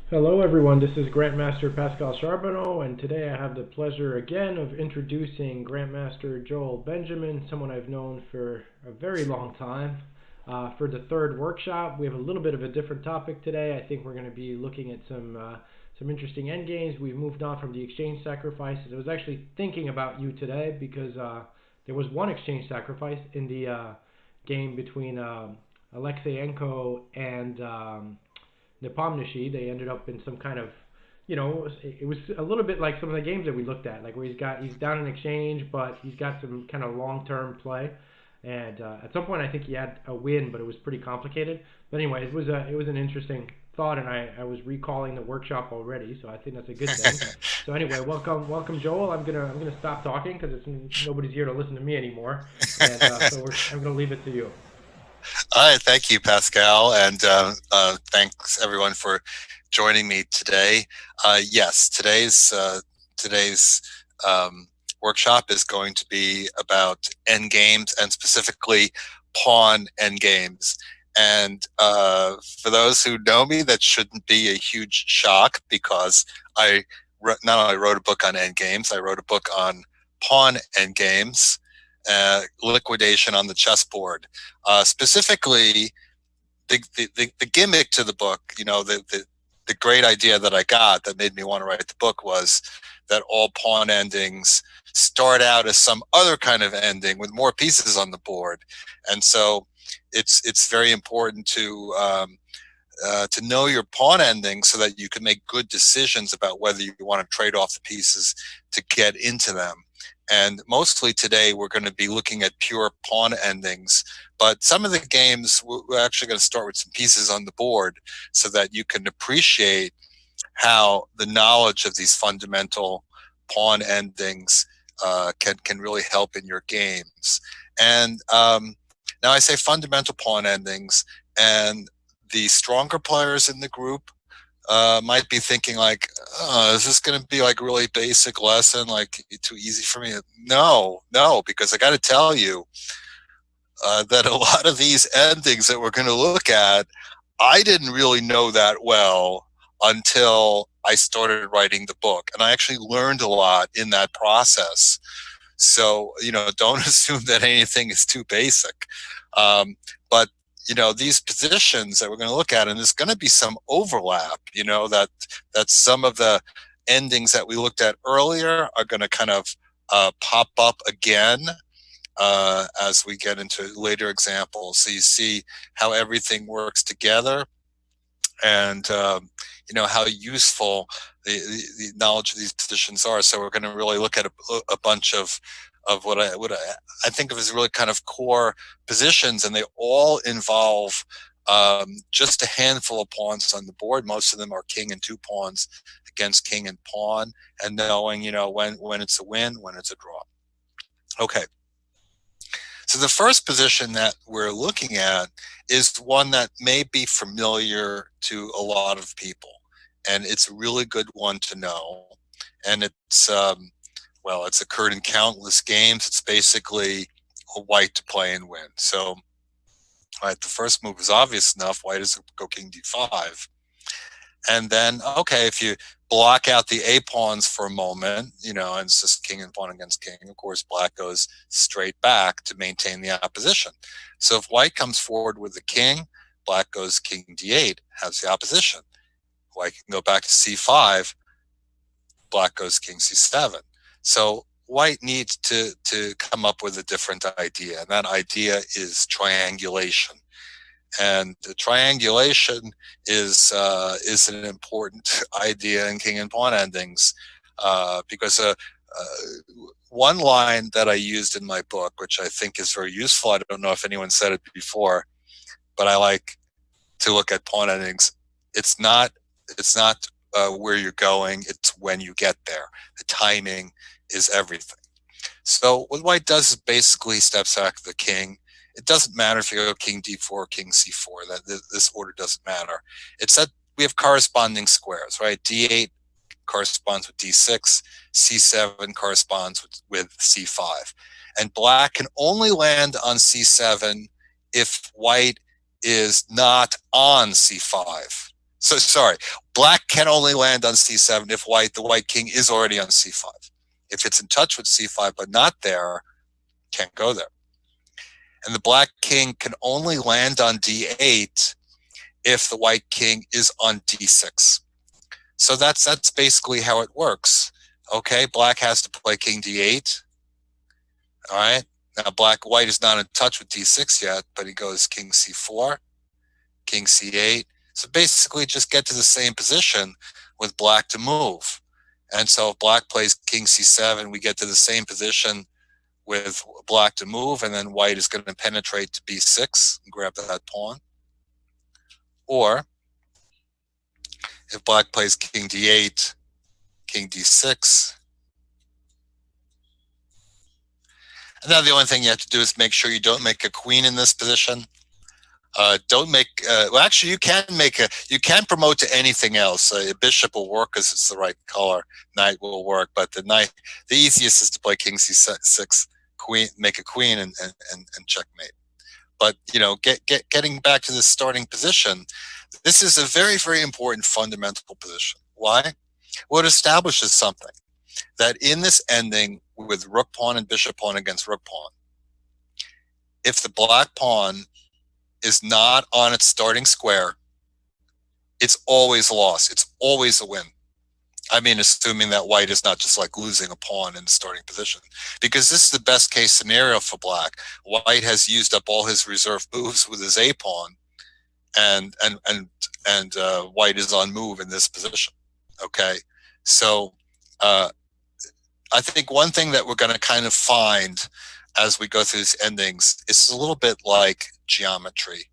Hello, everyone. This is Grandmaster Pascal Charbonneau, and today I have the pleasure again of introducing Grandmaster Joel Benjamin, someone I've known for a very long time. For the third workshop, we have a little bit of a different topic today. I think we're going to be looking at some interesting end games. We've moved on from the exchange sacrifices. I was actually thinking about you today because there was one exchange sacrifice in the game between Alexeyenko and Nepomniachtchi. They ended up in some kind of, it was a little bit like some of the games that we looked at, like where he's down in exchange, but he's got some kind of long-term play. And at some point, I think he had a win, but it was pretty complicated. But anyway, it was an interesting thought, and I was recalling the workshop already, so I think that's a good thing. So anyway, welcome Joel. I'm gonna stop talking because nobody's here to listen to me anymore, and I'm gonna leave it to you. All right, thank you, Pascal, and thanks everyone for joining me today. Yes, today's workshop is going to be about end games and specifically pawn end games. And for those who know me, that shouldn't be a huge shock because I not only wrote a book on end games, I wrote a book on pawn end games, liquidation on the chessboard. Specifically, the gimmick to the book, the great idea that I got that made me want to write the book was that all pawn endings start out as some other kind of ending with more pieces on the board, and so it's very important to know your pawn endings so that you can make good decisions about whether you want to trade off the pieces to get into them. And mostly today we're going to be looking at pure pawn endings, but some of the games we're actually going to start with some pieces on the board so that you can appreciate how the knowledge of these fundamental pawn endings can really help in your games. And now I say fundamental pawn endings, and the stronger players in the group might be thinking like, oh, is this going to be like a really basic lesson, like too easy for me? No, because I got to tell you that a lot of these endings that we're going to look at, I didn't really know that well until I started writing the book. And I actually learned a lot in that process. So, don't assume that anything is too basic. But these positions that we're going to look at, and there's going to be some overlap, that some of the endings that we looked at earlier are going to kind of pop up again as we get into later examples. So you see how everything works together, and how useful the knowledge of these positions are. So we're going to really look at a bunch of what I think of as really kind of core positions, and they all involve just a handful of pawns on the board. Most of them are king and two pawns against king and pawn, and knowing when it's a win, when it's a draw. Okay. So the first position that we're looking at is one that may be familiar to a lot of people, and it's a really good one to know. And it's occurred in countless games. It's basically a white to play and win. So, all right, the first move is obvious enough. White is go king d5. And then, okay, if you block out the A pawns for a moment, and it's just king and pawn against king, of course, black goes straight back to maintain the opposition. So if white comes forward with the king, black goes king d8, has the opposition. White can go back to c5, black goes king c7. So white needs to come up with a different idea, and that idea is triangulation. And the triangulation is an important idea in king and pawn endings, because one line that I used in my book, which I think is very useful, I don't know if anyone said it before, but I like to look at pawn endings. It's not where you're going, it's when you get there. The timing is everything. So what white does is basically steps back the king. It doesn't matter if you go king d4, king c4. That this order doesn't matter. It's that we have corresponding squares, right? d8 corresponds with d6, c7 corresponds with c5, and black can only land on c7 if white is not on c5. So sorry, black can only land on c7 if the white king is already on c5. If it's in touch with c5 but not there, can't go there. And the black king can only land on d8 if the white king is on d6. So that's basically how it works. Okay, black has to play king d8. All right. Now white is not in touch with d6 yet, but he goes king c4, king c8. So basically just get to the same position with black to move. And so if black plays king c7, we get to the same position with black to move, and then white is going to penetrate to b6 and grab that pawn. Or if black plays king d8, king d6, and now the only thing you have to do is make sure you don't make a queen in this position. Don't make, well, actually you can promote to anything else. A bishop will work because it's the right color. Knight will work, but the easiest is to play king c6, queen, make a queen and checkmate. But, you know, getting back to this starting position, this is a very, very important fundamental position. Why? Well, it establishes something, that in this ending with rook pawn and bishop pawn against rook pawn, if the black pawn is not on its starting square, it's always a loss. It's always a win. I mean, assuming that white is not just like losing a pawn in the starting position, because this is the best case scenario for black. White has used up all his reserve moves with his a pawn, and white is on move in this position. Okay, so I think one thing that we're going to kind of find as we go through these endings is a little bit like geometry.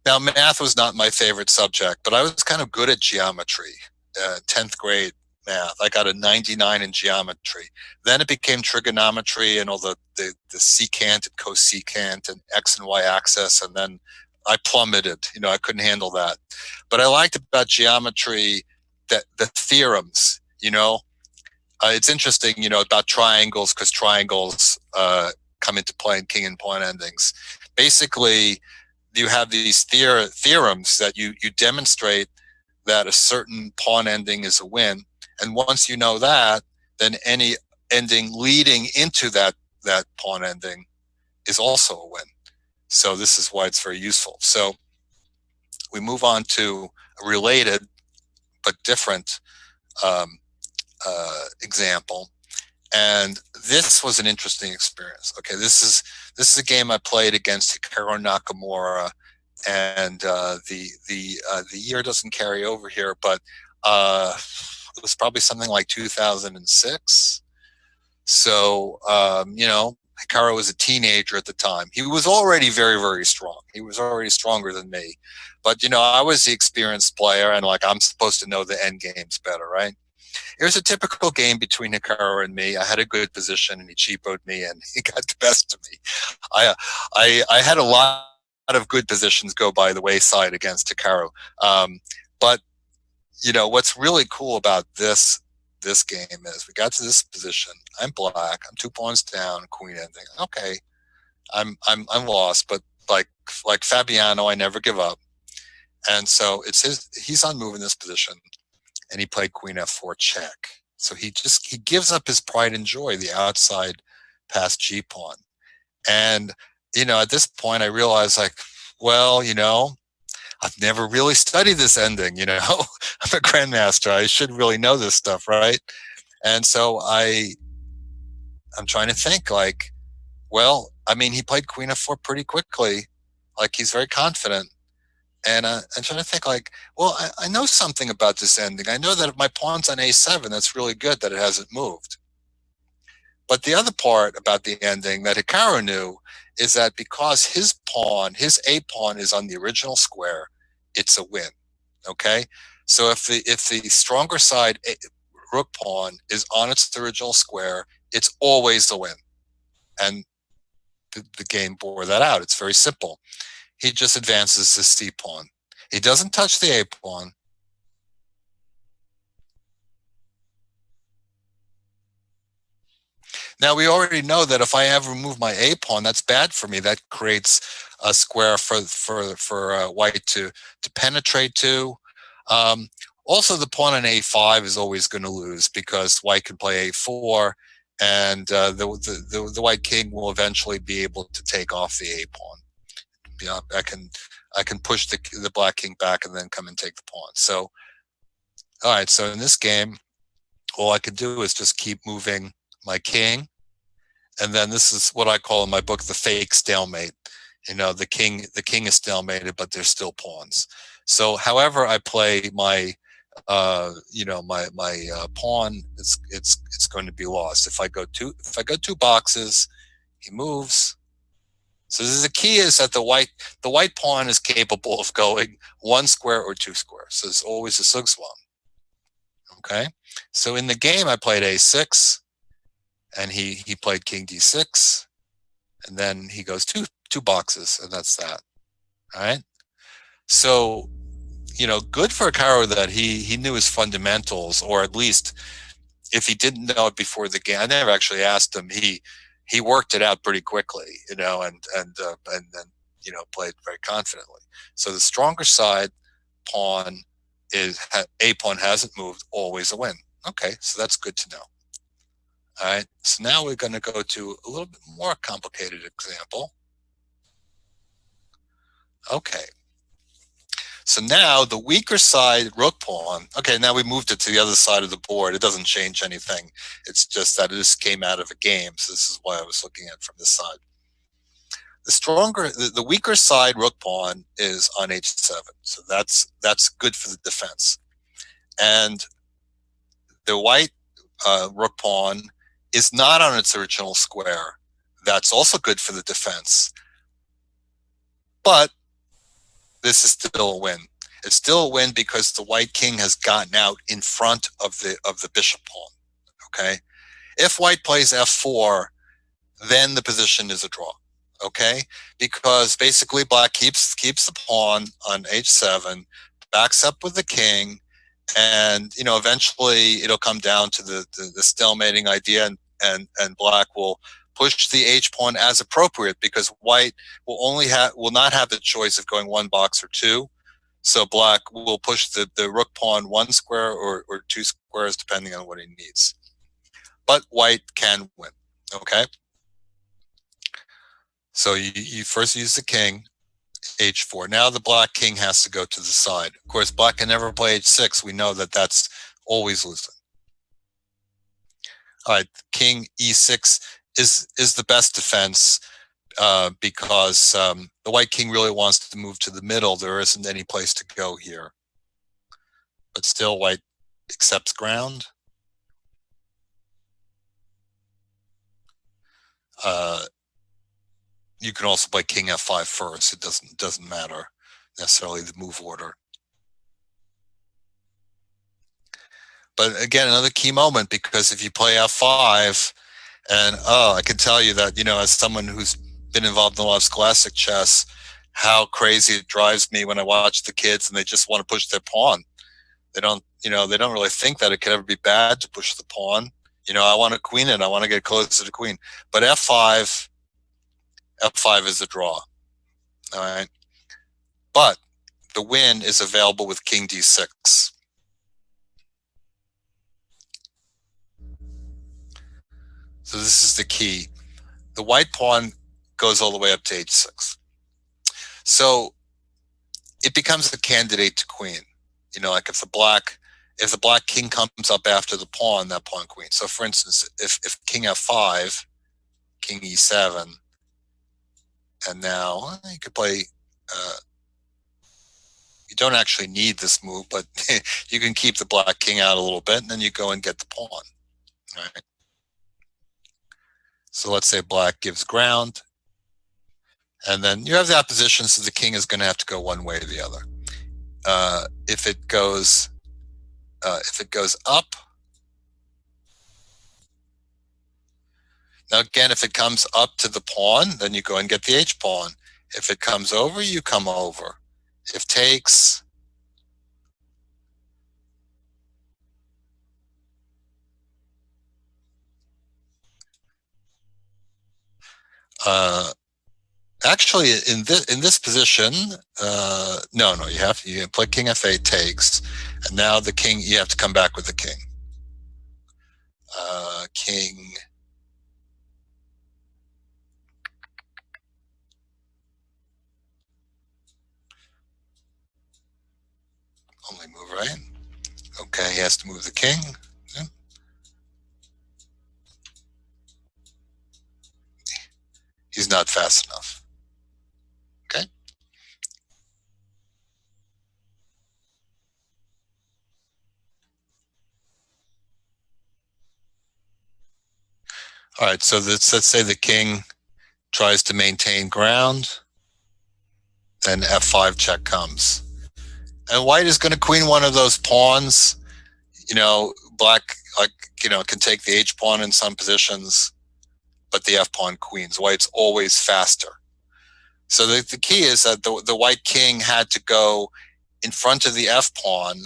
Now, math was not my favorite subject, but I was kind of good at geometry. 10th grade math, I got a 99 in geometry. Then it became trigonometry and all the secant and cosecant and x and y axis, and then I plummeted. You know, I couldn't handle that. But I liked about geometry that the theorems, you know. It's interesting, you know, about triangles, because triangles come into play in king and pawn endings. Basically, you have these theorems that you demonstrate that a certain pawn ending is a win. And once you know that, then any ending leading into that pawn ending is also a win. So this is why it's very useful. So we move on to a related but different example. And this was an interesting experience. Okay, this is a game I played against Hikaru Nakamura, and the year doesn't carry over here, but it was probably something like 2006. So you know, Hikaru was a teenager at the time. He was already very, very strong. He was already stronger than me, but you know, I was the experienced player, and like I'm supposed to know the end games better, right? It was a typical game between Hikaru and me. I had a good position, and he cheapoed me, and he got the best of me. I had a lot of good positions go by the wayside against Hikaru. But you know what's really cool about this game is we got to this position. I'm black. I'm 2 pawns down. Queen ending. Okay, I'm lost, but like Fabiano, I never give up. And so it's he's on move in this position. And he played queen f4 check. So he gives up his pride and joy, the outside past g pawn. And you know, at this point I realized, like, well, you know, I've never really studied this ending, you know. I'm a grandmaster, I should really know this stuff, right? And so I'm trying to think, like, well, I mean, he played queen f4 pretty quickly, like he's very confident. And I'm trying to think, like, well, I know something about this ending. I know that if my pawn's on a7, that's really good that it hasn't moved. But the other part about the ending that Hikaru knew is that because his pawn, his a pawn, is on the original square, it's a win. Okay, so if the stronger side rook pawn is on its original square, it's always a win. And the game bore that out. It's very simple. He just advances his c pawn. He doesn't touch the a pawn. Now we already know that if I ever move my A pawn, that's bad for me. That creates a square for white to penetrate to. Um, Also, the pawn on A5 is always going to lose because white can play A4, and the white king will eventually be able to take off the A pawn. Yeah, I can push the black king back and then come and take the pawn. So, all right. So in this game, all I can do is just keep moving my king, and then this is what I call in my book the fake stalemate. You know, the king is stalemated, but there's still pawns. So, however I play my pawn, it's going to be lost. If I go two boxes, he moves. So the key is that the white pawn is capable of going one square or two squares. So it's always a Sigswam. Okay. So in the game, I played A6, and he played King D6, and then he goes two boxes, and that's that. All right. So, you know, good for a Caro that he knew his fundamentals, or at least if he didn't know it before the game. I never actually asked him. He worked it out pretty quickly, you know, and then, you know, played very confidently. So the stronger side pawn is a pawn hasn't moved, always a win. Okay, so that's good to know. All right, so now we're going to go to a little bit more complicated example. Okay, so now the weaker side rook pawn. Okay, now we moved it to the other side of the board. It doesn't change anything. It's just that this came out of a game. So this is why I was looking at it from this side. The weaker side rook pawn is on h7. So that's good for the defense. And the white rook pawn is not on its original square. That's also good for the defense. But this is still a win. It's still a win because the white king has gotten out in front of the bishop pawn. Okay, if white plays f4, then the position is a draw. Okay, because basically black keeps the pawn on h7, backs up with the king, and you know eventually it'll come down to the stalemating idea, and black will push the h pawn as appropriate because white will not have the choice of going one box or two. So black will push the rook pawn one square or two squares depending on what he needs. But white can win. Okay. So you first use the king, h4. Now the black king has to go to the side. Of course, black can never play h6. We know that that's always losing. All right, king e6 is the best defense because the white king really wants to move to the middle. There isn't any place to go here. But still, white accepts ground. You can also play king f5 first. It doesn't matter necessarily the move order. But again, another key moment, because if you play f5, and I can tell you that, you know, as someone who's been involved in a lot of scholastic chess, how crazy it drives me when I watch the kids and they just want to push their pawn. They don't really think that it could ever be bad to push the pawn. You know, I want to queen it. I want to get closer to queen. But f5 is a draw. All right. But the win is available with king d6. So this is the key. The white pawn goes all the way up to h6. So it becomes a candidate to queen. You know, like if the black king comes up after the pawn, that pawn queen. So for instance, if king f5, king e7, and now you could play, you don't actually need this move, but you can keep the black king out a little bit, and then you go and get the pawn. All right. So let's say black gives ground, and then you have that position, so the king is going to have to go one way or the other. If it goes up, now again, if it comes up to the pawn, then you go and get the h pawn. If it comes over, you come over. If takes, Actually, in this position, no, you play king f8 takes, and now the king, you have to come back with the king. King. Only move right. Okay, he has to move the king. Yeah. He's not fast enough. Okay. All right, so let's say the king tries to maintain ground, then f5 check comes. And white is going to queen one of those pawns. Black, can take the h pawn in some positions, but the f pawn queens. White's always faster. So the key is that the white king had to go in front of the f pawn,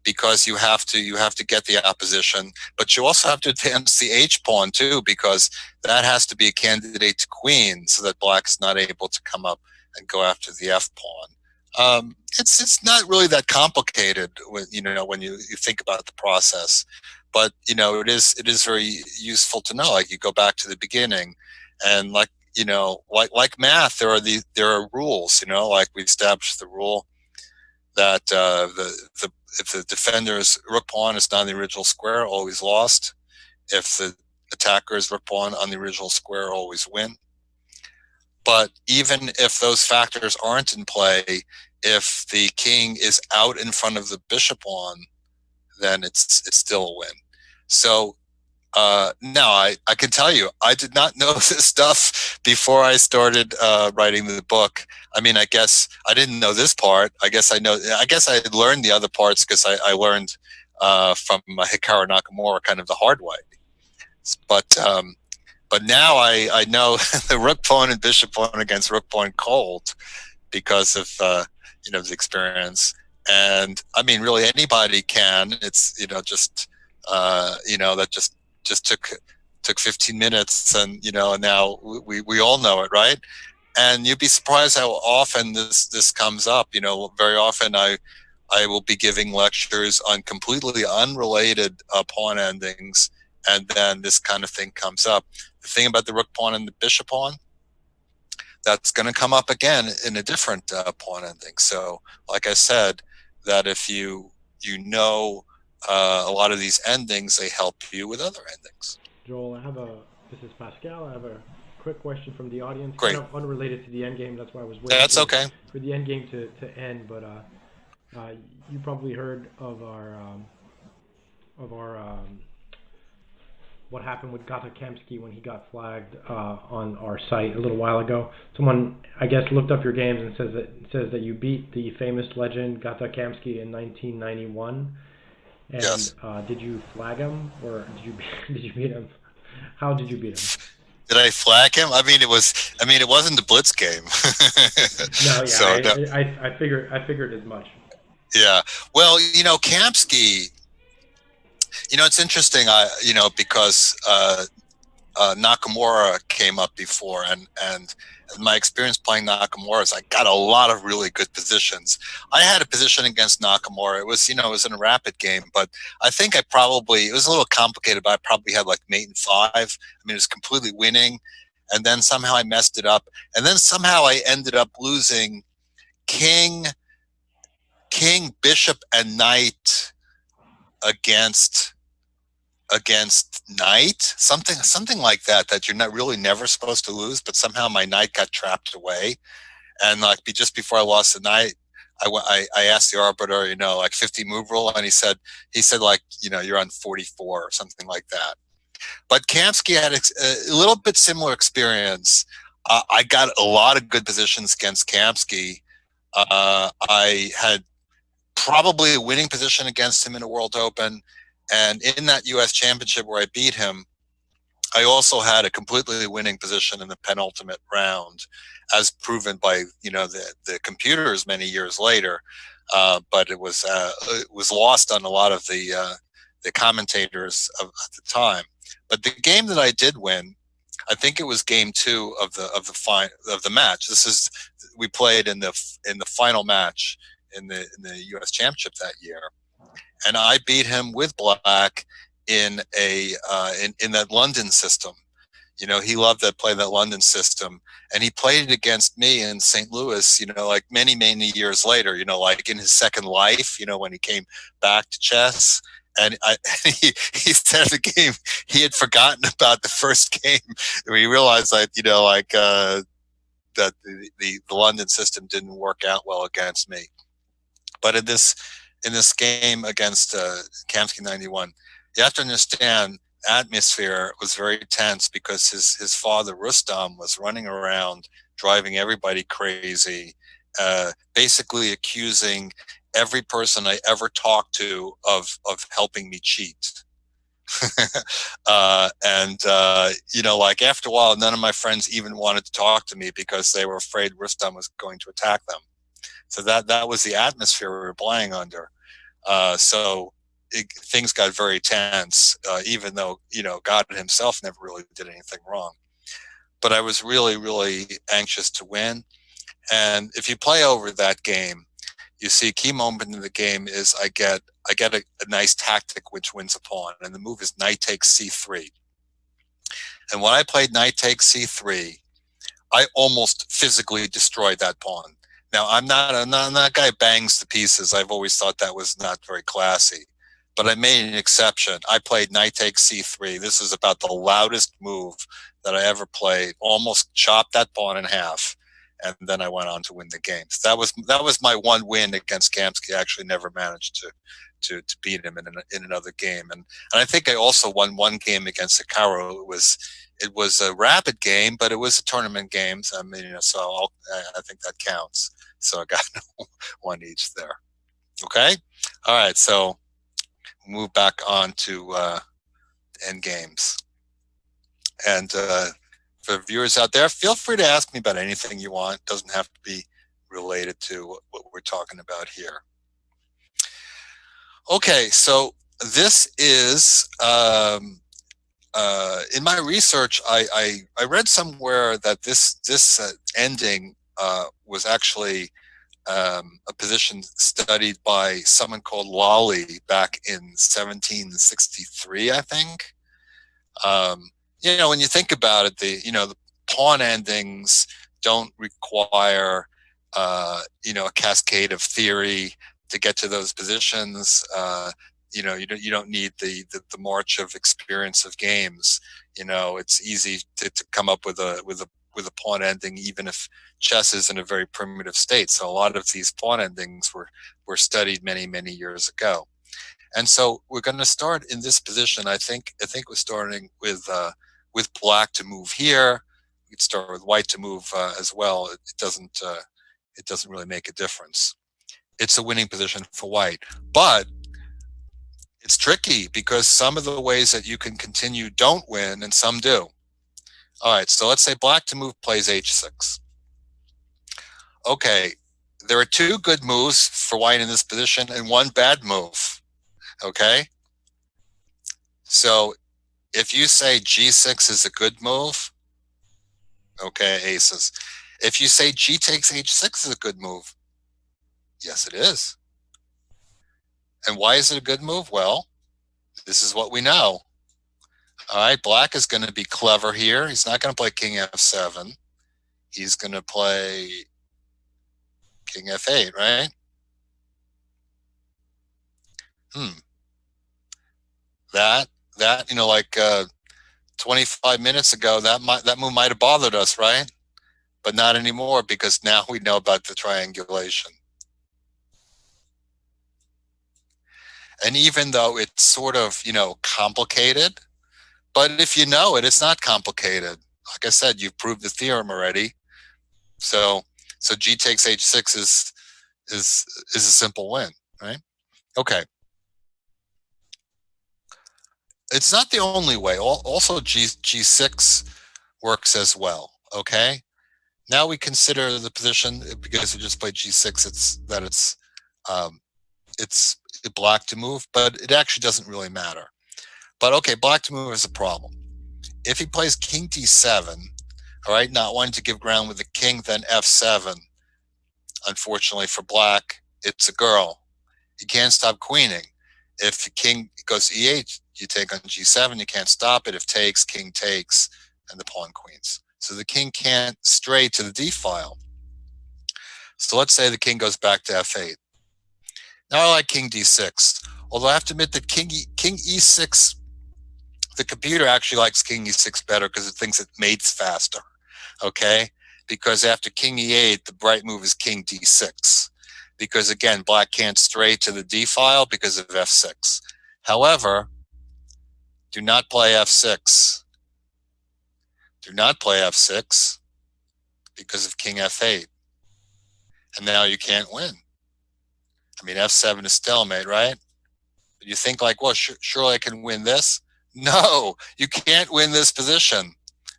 because you have to get the opposition, but you also have to advance the h pawn too, because that has to be a candidate to queen, so that black is not able to come up and go after the f pawn. It's not really that complicated when you think about the process, but it is very useful to know. Like, you go back to the beginning, and like math, there are rules. Like, we established the rule that if the defender's rook pawn is not on the original square, always lost. If the attacker's rook pawn on the original square, always win. But even if those factors aren't in play, if the king is out in front of the bishop pawn, then it's still a win. So now I can tell you, I did not know this stuff before I started writing the book. I mean, I guess I didn't know this part. I guess I had learned the other parts, because I learned from Hikaru Nakamura kind of the hard way. But now I know the rook pawn and bishop pawn against rook pawn cold, because of the experience. And I mean, really anybody can. It's just that just took 15 minutes, and and now we all know it, right? And you'd be surprised how often this comes up. Very often I will be giving lectures on completely unrelated pawn endings, and then this kind of thing comes up. The thing about the rook pawn and the bishop pawn, that's going to come up again in a different pawn ending. So, like I said, that if you know a lot of these endings, they help you with other endings. Joel, this is Pascal. I have a quick question from the audience, Great. kind of unrelated to the end game. That's why I was waiting That's okay. for the end game to end. But you probably heard of our what happened with Gata Kemsky when he got flagged on our site a little while ago. Someone, I guess, looked up your games and says that you beat the famous legend Gata Kemsky in 1991. And yes. Did you flag him, or did you beat him? How did you beat him? Did I flag him? I mean, it wasn't the Blitz game. No, yeah, so, I figured as much. Yeah. Well, Kamsky, it's interesting, because Nakamura came up before, and my experience playing Nakamura is I got a lot of really good positions. I had a position against Nakamura. It was, it was in a rapid game, but I think it was a little complicated, but I probably had like mate and 5. I mean, it was completely winning. And then somehow I messed it up. And then somehow I ended up losing king, bishop, and knight against knight, something like that you're not really never supposed to lose, but somehow my knight got trapped away. And like just before I lost the knight, I asked the arbiter, like 50 move rule, and he said like, you're on 44 or something like that. But Kamsky had a little bit similar experience. I got a lot of good positions against Kamsky. I had probably a winning position against him in a World Open. And in that U.S. Championship where I beat him, I also had a completely winning position in the penultimate round, as proven by the computers many years later. But it was lost on a lot of the commentators at the time. But the game that I did win I think it was game 2 of the match. We played in the final match in the U.S. Championship that year, and I beat him with black in that London system. He loved to play that London system, and he played it against me in St. Louis, like many, many years later, like in his second life, when he came back to chess. And he said the game, he had forgotten about the first game. We realized that, that the London system didn't work out well against me. But in this game against Kamsky 91, you have to understand atmosphere was very tense because his father Rustam was running around driving everybody crazy, basically accusing every person I ever talked to of helping me cheat. Like after a while, none of my friends even wanted to talk to me because they were afraid Rustam was going to attack them. So that was the atmosphere we were playing under. Things got very tense, even though, God himself never really did anything wrong. But I was really, really anxious to win. And if you play over that game, you see a key moment in the game is I get a nice tactic which wins a pawn, and the move is knight takes c3. And when I played knight takes c3, I almost physically destroyed that pawn. Now, I'm not that guy bangs to pieces. I've always thought that was not very classy. But I made an exception. I played knight takes c3. This is about the loudest move that I ever played. Almost chopped that pawn in half. And then I went on to win the game. So that was my one win against Kamsky. I actually never managed to beat him in another game. And I think I also won one game against Hikaru. It was a rapid game, but it was a tournament game. So, so I think that counts. So I got one each there. Okay. All right. So move back on to end games. And for viewers out there, feel free to ask me about anything you want. It doesn't have to be related to what we're talking about here. Okay. So this is, in my research, I read somewhere that this ending was actually a position studied by someone called Lawley back in 1763, I think. When you think about it, the pawn endings don't require a cascade of theory to get to those positions. You don't need the march of experience of games. It's easy to come up with a pawn ending, even if chess is in a very primitive state. So a lot of these pawn endings were studied many, many years ago. And so we're going to start in this position. I think we're starting with black to move here. We could start with white to move as well. It doesn't really make a difference. It's a winning position for white, but it's tricky because some of the ways that you can continue don't win and some do. All right, so let's say black to move plays h6. Okay, there are two good moves for white in this position and one bad move. Okay, so if you say g6 is a good move, okay, aces. If you say g takes h6 is a good move, yes, it is. And why is it a good move? Well, this is what we know. All right, black is going to be clever here. He's not going to play king f7. He's going to play king f8, right? That 25 minutes ago, that move might have bothered us, right? But not anymore, because now we know about the triangulation. And even though it's sort of, complicated, but if you know it, it's not complicated. Like I said, you've proved the theorem already. So g takes h6 is a simple win, right? Okay. It's not the only way. Also, g6 works as well. Okay. Now we consider the position, because we just played g6. It's black to move, but it actually doesn't really matter. But okay, black to move is a problem. if he plays king d7, all right, not wanting to give ground with the king, then f7. Unfortunately for black, it's a girl. He can't stop queening. If the king goes e8, you take on g7, you can't stop it. If takes, king takes, and the pawn queens. So the king can't stray to the d file. So let's say the king goes back to f8. Now I like king d6, although I have to admit that king e6, the computer actually likes king e6 better because it thinks it mates faster, okay? Because after king e8, the bright move is king d6. Because again, black can't stray to the d file because of f6. However, do not play f6. Do not play f6 because of king f8. And now you can't win. I mean, f7 is stalemate, right? But you think like, well, surely I can win this. No, you can't win this position.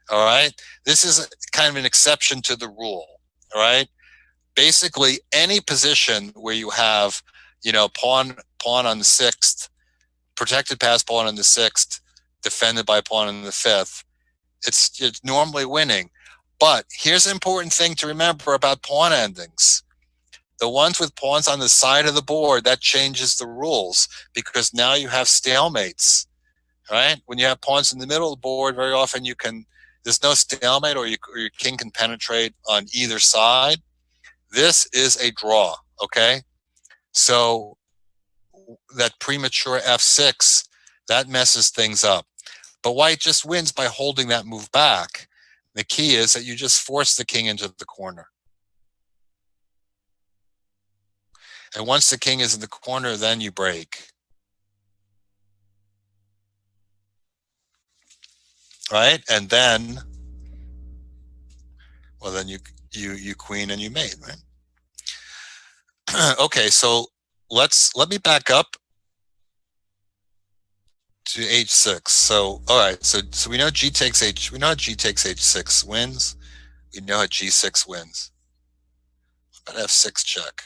All right. This is kind of an exception to the rule. All right. Basically, any position where you have, pawn on the sixth, protected pass pawn on the sixth, defended by pawn on the fifth, it's normally winning. But here's an important thing to remember about pawn endings. The ones with pawns on the side of the board, that changes the rules because now you have stalemates, right? When you have pawns in the middle of the board, very often there's no stalemate, or your king can penetrate on either side. This is a draw, okay? So that premature f6, that messes things up. But white just wins by holding that move back. The key is that you just force the king into the corner. And once the king is in the corner, then you break. Right? And then, well, then you queen and you mate, right? Okay, so let me back up to h6. So, all right, so we know g takes h. We know how g takes h6 wins. We know how g6 wins. What about f6 check?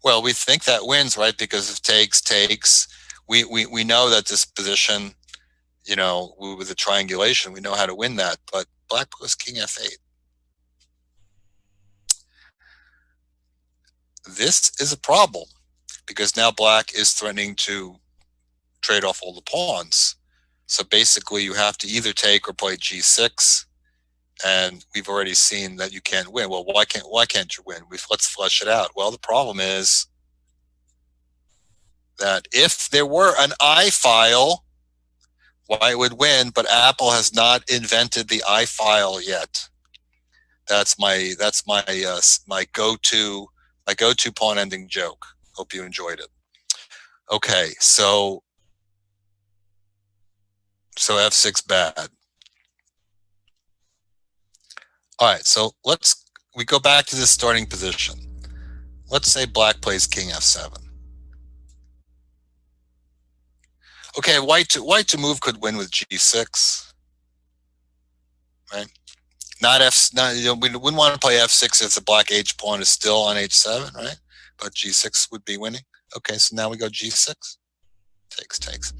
Well, we think that wins, right? Because if takes, we know that this position, with the triangulation, we know how to win that. But black goes king f8. This is a problem because now black is threatening to trade off all the pawns. So basically, you have to either take or play g6. And we've already seen that you can't win. Well, why can't you win? Let's flesh it out. Well, the problem is that if there were an I file, white would win, but Apple has not invented the I file yet. That's my go-to pawn ending joke. Hope you enjoyed it. Okay, so f6 bad. All right, so we go back to this starting position. Let's say black plays king f7. Okay, white to move could win with g6, right? We wouldn't want to play f6 if the black h pawn is still on h7, right? But g6 would be winning. Okay, so now we go g6. Takes.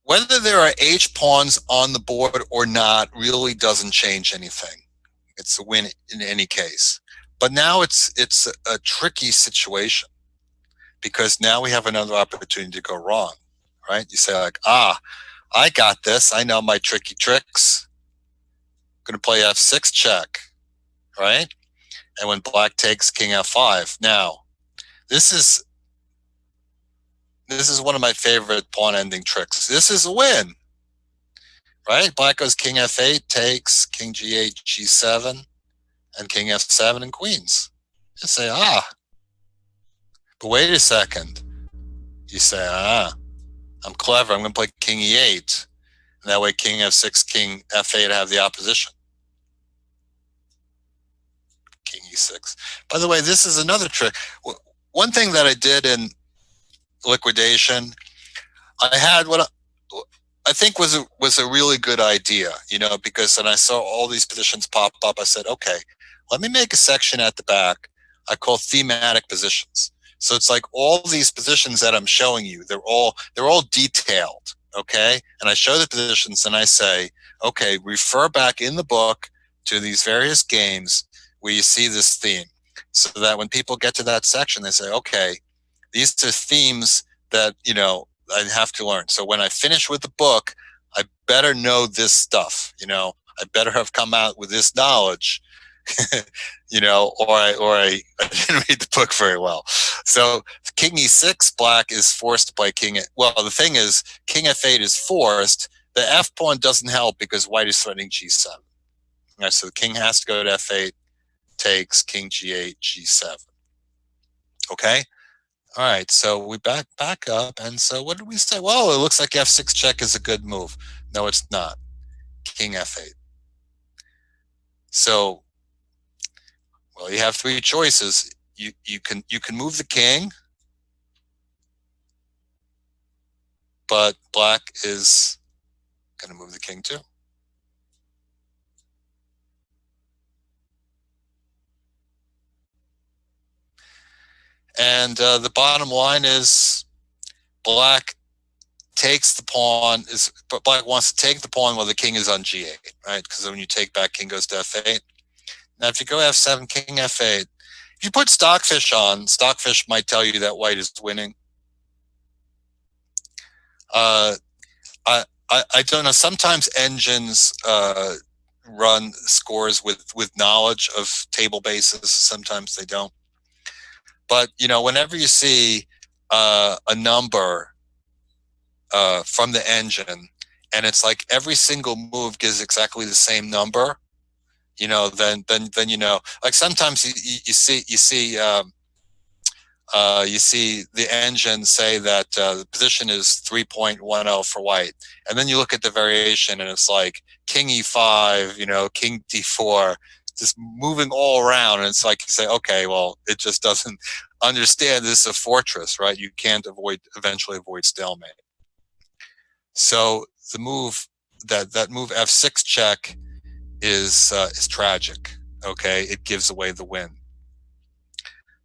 Whether there are h pawns on the board or not really doesn't change anything. It's a win in any case. But now it's a tricky situation because now we have another opportunity to go wrong, right? You say like, I got this. I know my tricky tricks. I'm going to play f6 check, right? And when black takes king f5. Now, this is one of my favorite pawn ending tricks. This is a win, right? Black goes king f8, takes, king g8, g7, and king f7 and queens. You say, but wait a second. You say, I'm clever. I'm going to play king e8. And that way king f6, king f8 have the opposition. King e6. By the way, this is another trick. One thing that I did in liquidation, I had what I think was a really good idea, because then I saw all these positions pop up. I said, okay, let me make a section at the back I call thematic positions. So it's like all these positions that I'm showing you, they're all detailed, okay? And I show the positions and I say, okay, refer back in the book to these various games where you see this theme, so that when people get to that section, they say, okay, these are themes that, I have to learn. So when I finish with the book, I better know this stuff, I better have come out with this knowledge, or I didn't read the book very well. So King E6, black is forced to play King. Well, the thing is, King F8 is forced. The F pawn doesn't help because white is threatening G7. All right, so the king has to go to F8, takes King G8, G7. Okay. All right, so we back up, and so what did we say? Well, it looks like F6 check is a good move. No, it's not. King F8. So, well, you have three choices. You can move the king, but black is going to move the king too. And the bottom line is black takes the pawn. Black wants to take the pawn while the king is on G8, right? Because when you take back, king goes to F8. Now, if you go F7, king F8, if you put Stockfish on, Stockfish might tell you that white is winning. I don't know. Sometimes engines run scores with knowledge of table bases. Sometimes they don't. But whenever you see a number from the engine, and it's like every single move gives exactly the same number, then like sometimes you see the engine say that the position is 3.10 for white, and then you look at the variation and it's like king e5, king d4, just moving all around, and it's like you say, okay, well, it just doesn't understand this is a fortress, right? You can't eventually avoid stalemate. So the move that move f6 check is tragic. Okay, it gives away the win.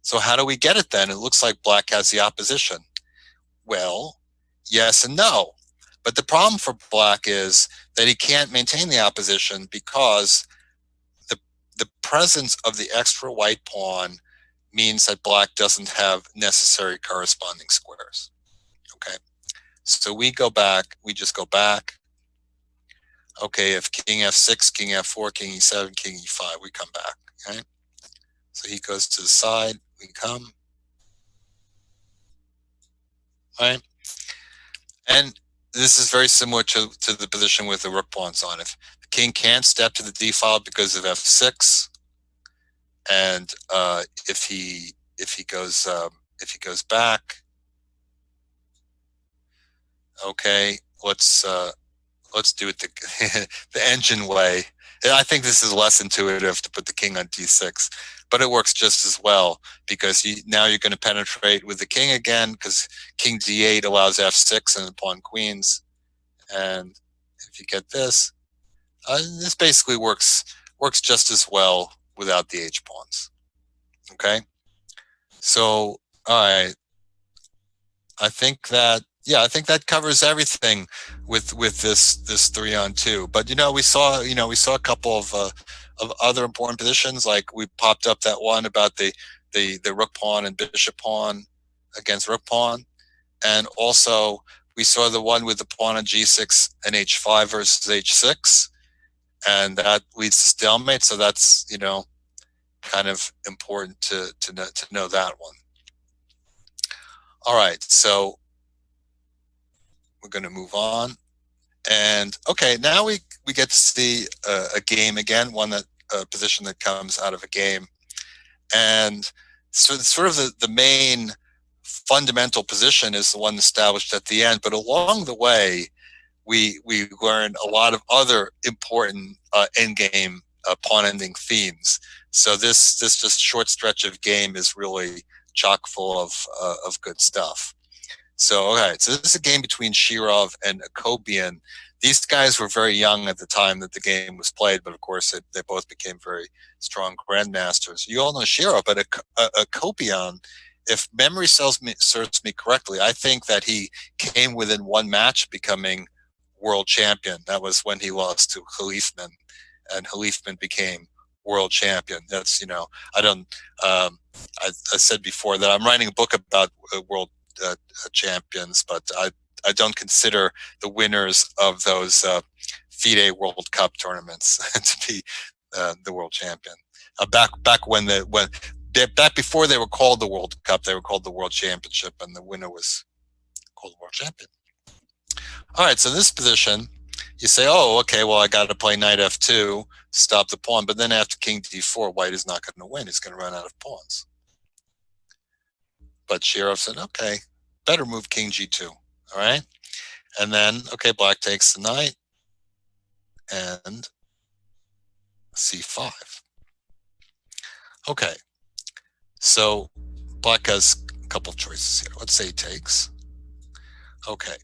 So how do we get it then? It looks like black has the opposition. Well, yes and no. But the problem for black is that he can't maintain the opposition because the presence of the extra white pawn means that black doesn't have necessary corresponding squares. Okay, so we just go back. Okay, if king f6, king f4, king e7, king e5, we come back. Okay, so he goes to the side, we come. Right? And this is very similar to the position with the rook pawns on. If the king can't step to the d file because of f6, and if he goes back, okay, let's do it the engine way. I think this is less intuitive to put the king on d6, but it works just as well because now you're going to penetrate with the king again because king d8 allows f6 and the pawn queens. And if you get this, this basically works just as well without the h pawns. Okay, so all right, I think that covers everything with this 3-on-2. But we saw a couple of other important positions. Like we popped up that one about the rook pawn and bishop pawn against rook pawn, and also we saw the one with the pawn on g6 and h5 versus h6, and that leads to stalemate. So that's kind of important to know that one. All right, so we're going to move on. And okay, now we get to see a game again, a position that comes out of a game. And so sort of the main fundamental position is the one established at the end. But along the way, we learn a lot of other important endgame pawn ending themes. So this just short stretch of game is really chock full of good stuff. So, all right, so this is a game between Shirov and Akobian. These guys were very young at the time that the game was played, but of course they both became very strong grandmasters. You all know Shirov, but Akobian if memory serves me correctly, I think that he came within one match becoming world champion. That was when he lost to Khalifman, and Khalifman became world champion. That's, I don't. I said before that I'm writing a book about world champions, but I don't consider the winners of those FIDE World Cup tournaments to be the world champion. Back back before they were called the World Cup, they were called the World Championship, and the winner was called the world champion. All right, so in this position, you say, oh, okay, well, I got to play knight f2, stop the pawn, but then after king d4, white is not going to win. He's going to run out of pawns. But Shirov said, okay, better move king g2, all right? And then, okay, black takes the knight, and c5. Okay, so black has a couple of choices here. Let's say he takes. Okay,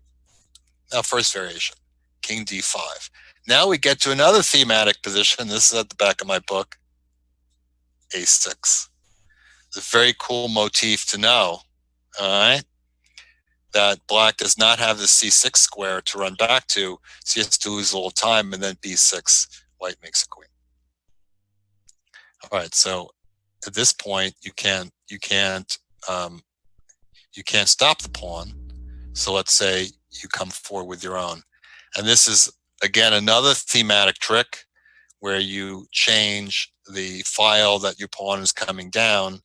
now first variation, king d5. Now we get to another thematic position. This is at the back of my book, a6. It's a very cool motif to know, all right? That black does not have the c6 square to run back to, so he has to lose a little time, and then b6, white makes a queen. All right, so at this point, you can't stop the pawn. So let's say you come forward with your own, and this is again another thematic trick where you change the file that your pawn is coming down, and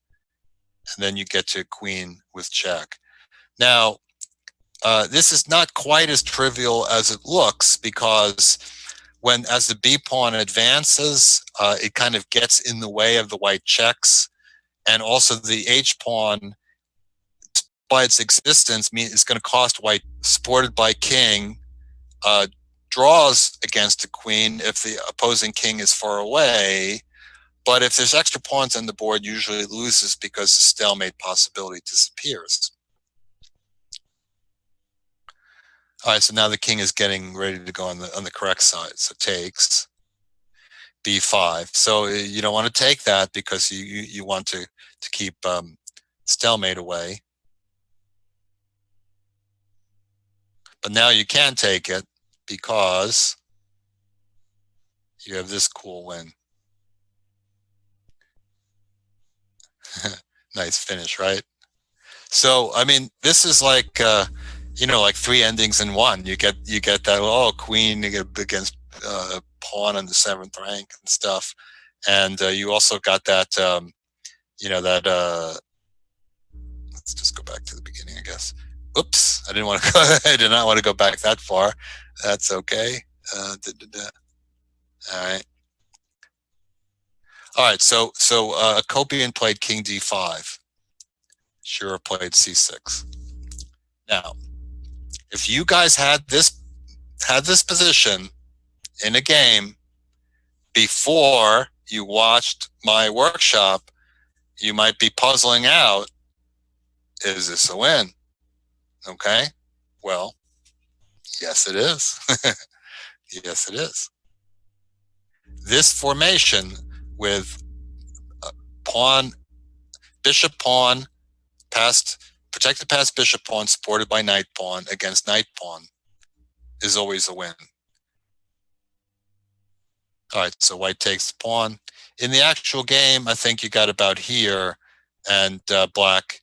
then you get to queen with check. Now, this is not quite as trivial as it looks, because as the b pawn advances, it kind of gets in the way of the white checks, and also the h pawn, by its existence, is going to cost white, supported by king, draws against the queen if the opposing king is far away. But if there's extra pawns on the board, usually it loses because the stalemate possibility disappears. All right, so now the king is getting ready to go on the correct side. So takes b5. So you don't want to take that because you want to keep stalemate away. But now you can take it because you have this cool win. Nice finish, right? So I mean, this is like like three endings in one. You get that queen against pawn on the 7th rank and stuff, and you also got that let's just go back to the beginning, I guess. Oops, I didn't want to go. I did not want to go back that far. That's okay. All right. All right. So Kopian played king d5. Shura played c6. Now, if you guys had this position in a game before you watched my workshop, you might be puzzling out, is this a win? Okay, well, yes it is. Yes it is. This formation with pawn, bishop pawn, protected past bishop pawn supported by knight pawn against knight pawn is always a win. All right, so white takes the pawn. In the actual game, I think you got about here, and black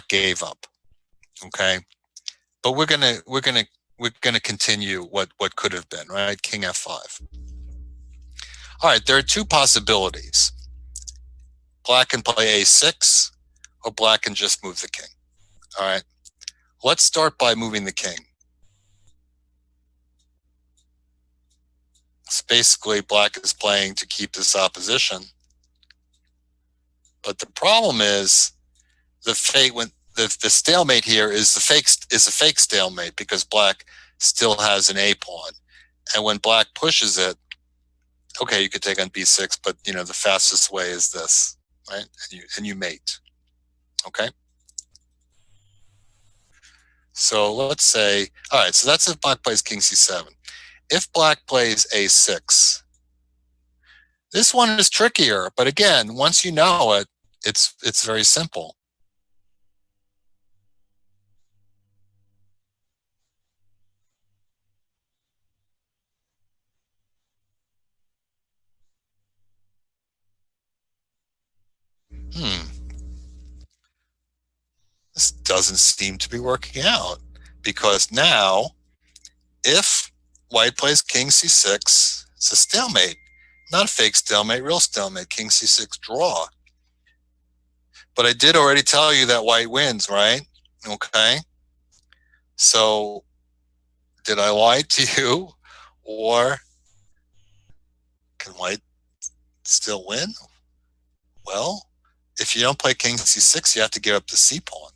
gave up. Okay, but we're gonna continue what could have been, right? King f5. All right, there are two possibilities. Black can play a6, or black can just move the king. All right, let's start by moving the king. So basically, black is playing to keep this opposition. But the problem is the stalemate here is a fake stalemate, because black still has an a pawn, and when black pushes it, okay, you could take on b6, but the fastest way is this, right? And you mate. Okay. So let's say, all right, so that's if black plays king c7. If black plays a6, this one is trickier, but again, once you know it, it's very simple. This doesn't seem to be working out, because now if white plays king c6, it's a stalemate. Not a fake stalemate, real stalemate. King c6 draw. But I did already tell you that white wins, right? Okay. So did I lie to you? Or can white still win? Well, if you don't play king c6, you have to give up the c pawn.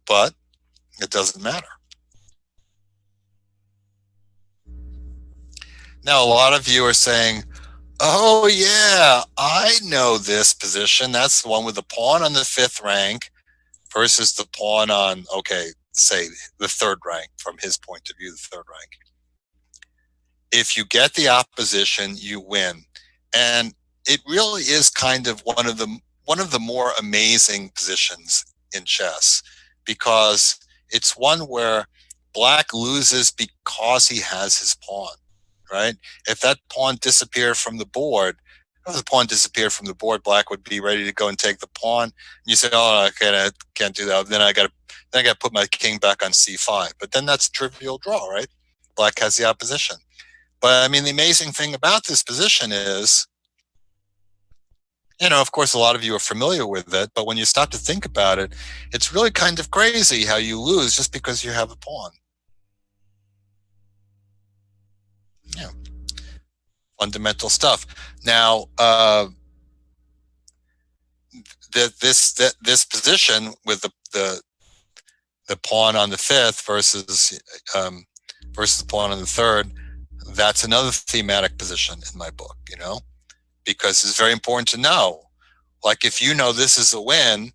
But it doesn't matter. Now, a lot of you are saying, oh, yeah, I know this position. That's the one with the pawn on the 5th rank versus the pawn on, okay, say the 3rd rank, from his point of view, the 3rd rank. If you get the opposition, you win. And it really is kind of one of the more amazing positions in chess, because it's one where black loses because he has his pawn, right? If that pawn disappeared from the board, if the pawn disappeared from the board, black would be ready to go and take the pawn. And you say, oh, I can't do that. Then I got to put my king back on c5. But then that's a trivial draw, right? Black has the opposition. But I mean, the amazing thing about this position is, of course, a lot of you are familiar with it, but when you stop to think about it, it's really kind of crazy how you lose just because you have a pawn. Yeah. Fundamental stuff. Now, this position with the pawn on the 5th versus the pawn on the 3rd, that's another thematic position in my book, because it's very important to know. Like, if you know this is a win,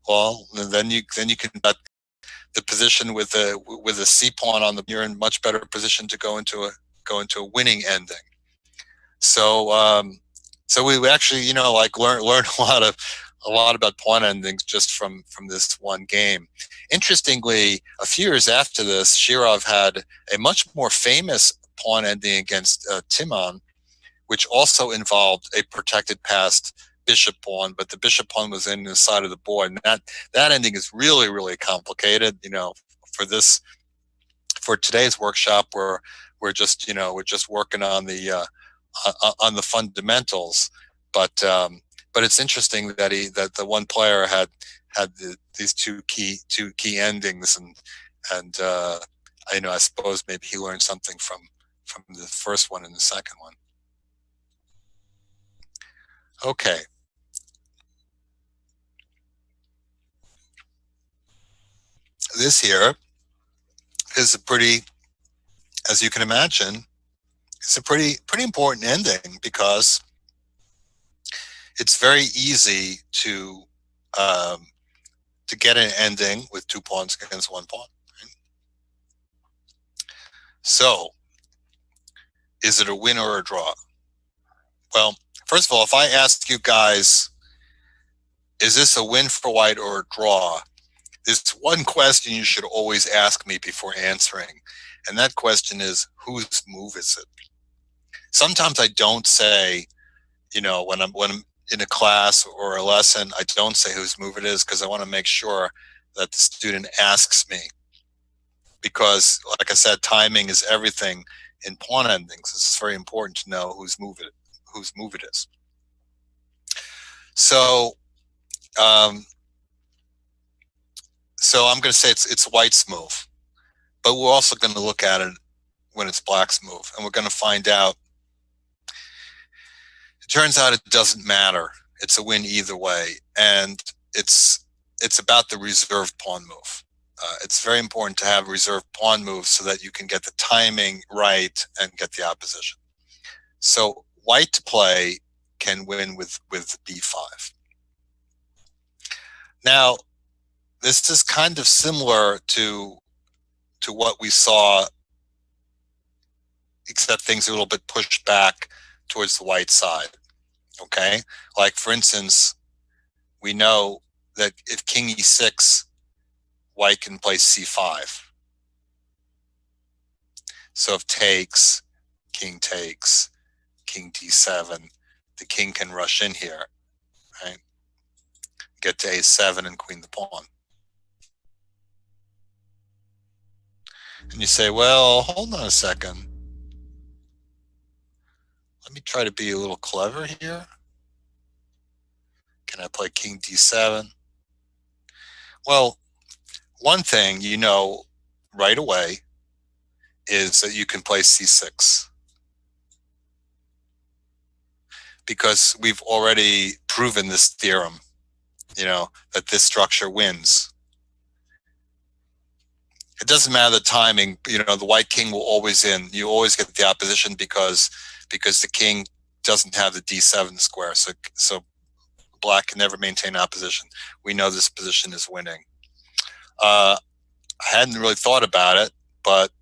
well, then you can bet the position with a c pawn on the. You're in much better position to go into a winning ending. So so we actually learn a lot about pawn endings just from this one game. Interestingly, a few years after this, Shirov had a much more famous pawn ending against Timon, which also involved a protected passed bishop pawn, but the bishop pawn was in the side of the board, and that ending is really, really complicated. For today's workshop, we're just working on the fundamentals, but it's interesting that the one player had these two key endings, and I suppose maybe he learned something from the first one and the second one. Okay. This here is as you can imagine, it's a pretty important ending, because it's very easy to get an ending with 2 pawns against 1 pawn. Right? So, is it a win or a draw? Well, first of all, if I ask you guys, is this a win for white or a draw? There's one question you should always ask me before answering, and that question is, whose move is it? Sometimes I don't say, when I'm in a class or a lesson, I don't say whose move it is, because I want to make sure that the student asks me. Because, like I said, timing is everything in pawn endings. It's very important to know whose move it is. So, so I'm going to say it's white's move, but we're also going to look at it when it's black's move, and we're going to find out. It turns out it doesn't matter. It's a win either way, and it's about the reserved pawn move. It's very important to have reserved pawn moves so that you can get the timing right and get the opposition. So white to play can win with b5. Now, this is kind of similar to what we saw, except things are a little bit pushed back towards the white side. Okay, like for instance, we know that if king e6, white can play c5. So if takes, king d7, the king can rush in here, right? Get to a7 and queen the pawn. And you say, well, hold on a second. Let me try to be a little clever here. Can I play king d7? Well, one thing you know right away is that you can play c6. Because we've already proven this theorem, that this structure wins. It doesn't matter the timing, the white king will always in. You always get the opposition because the king doesn't have the d7 square. So black can never maintain opposition. We know this position is winning. I hadn't really thought about it, but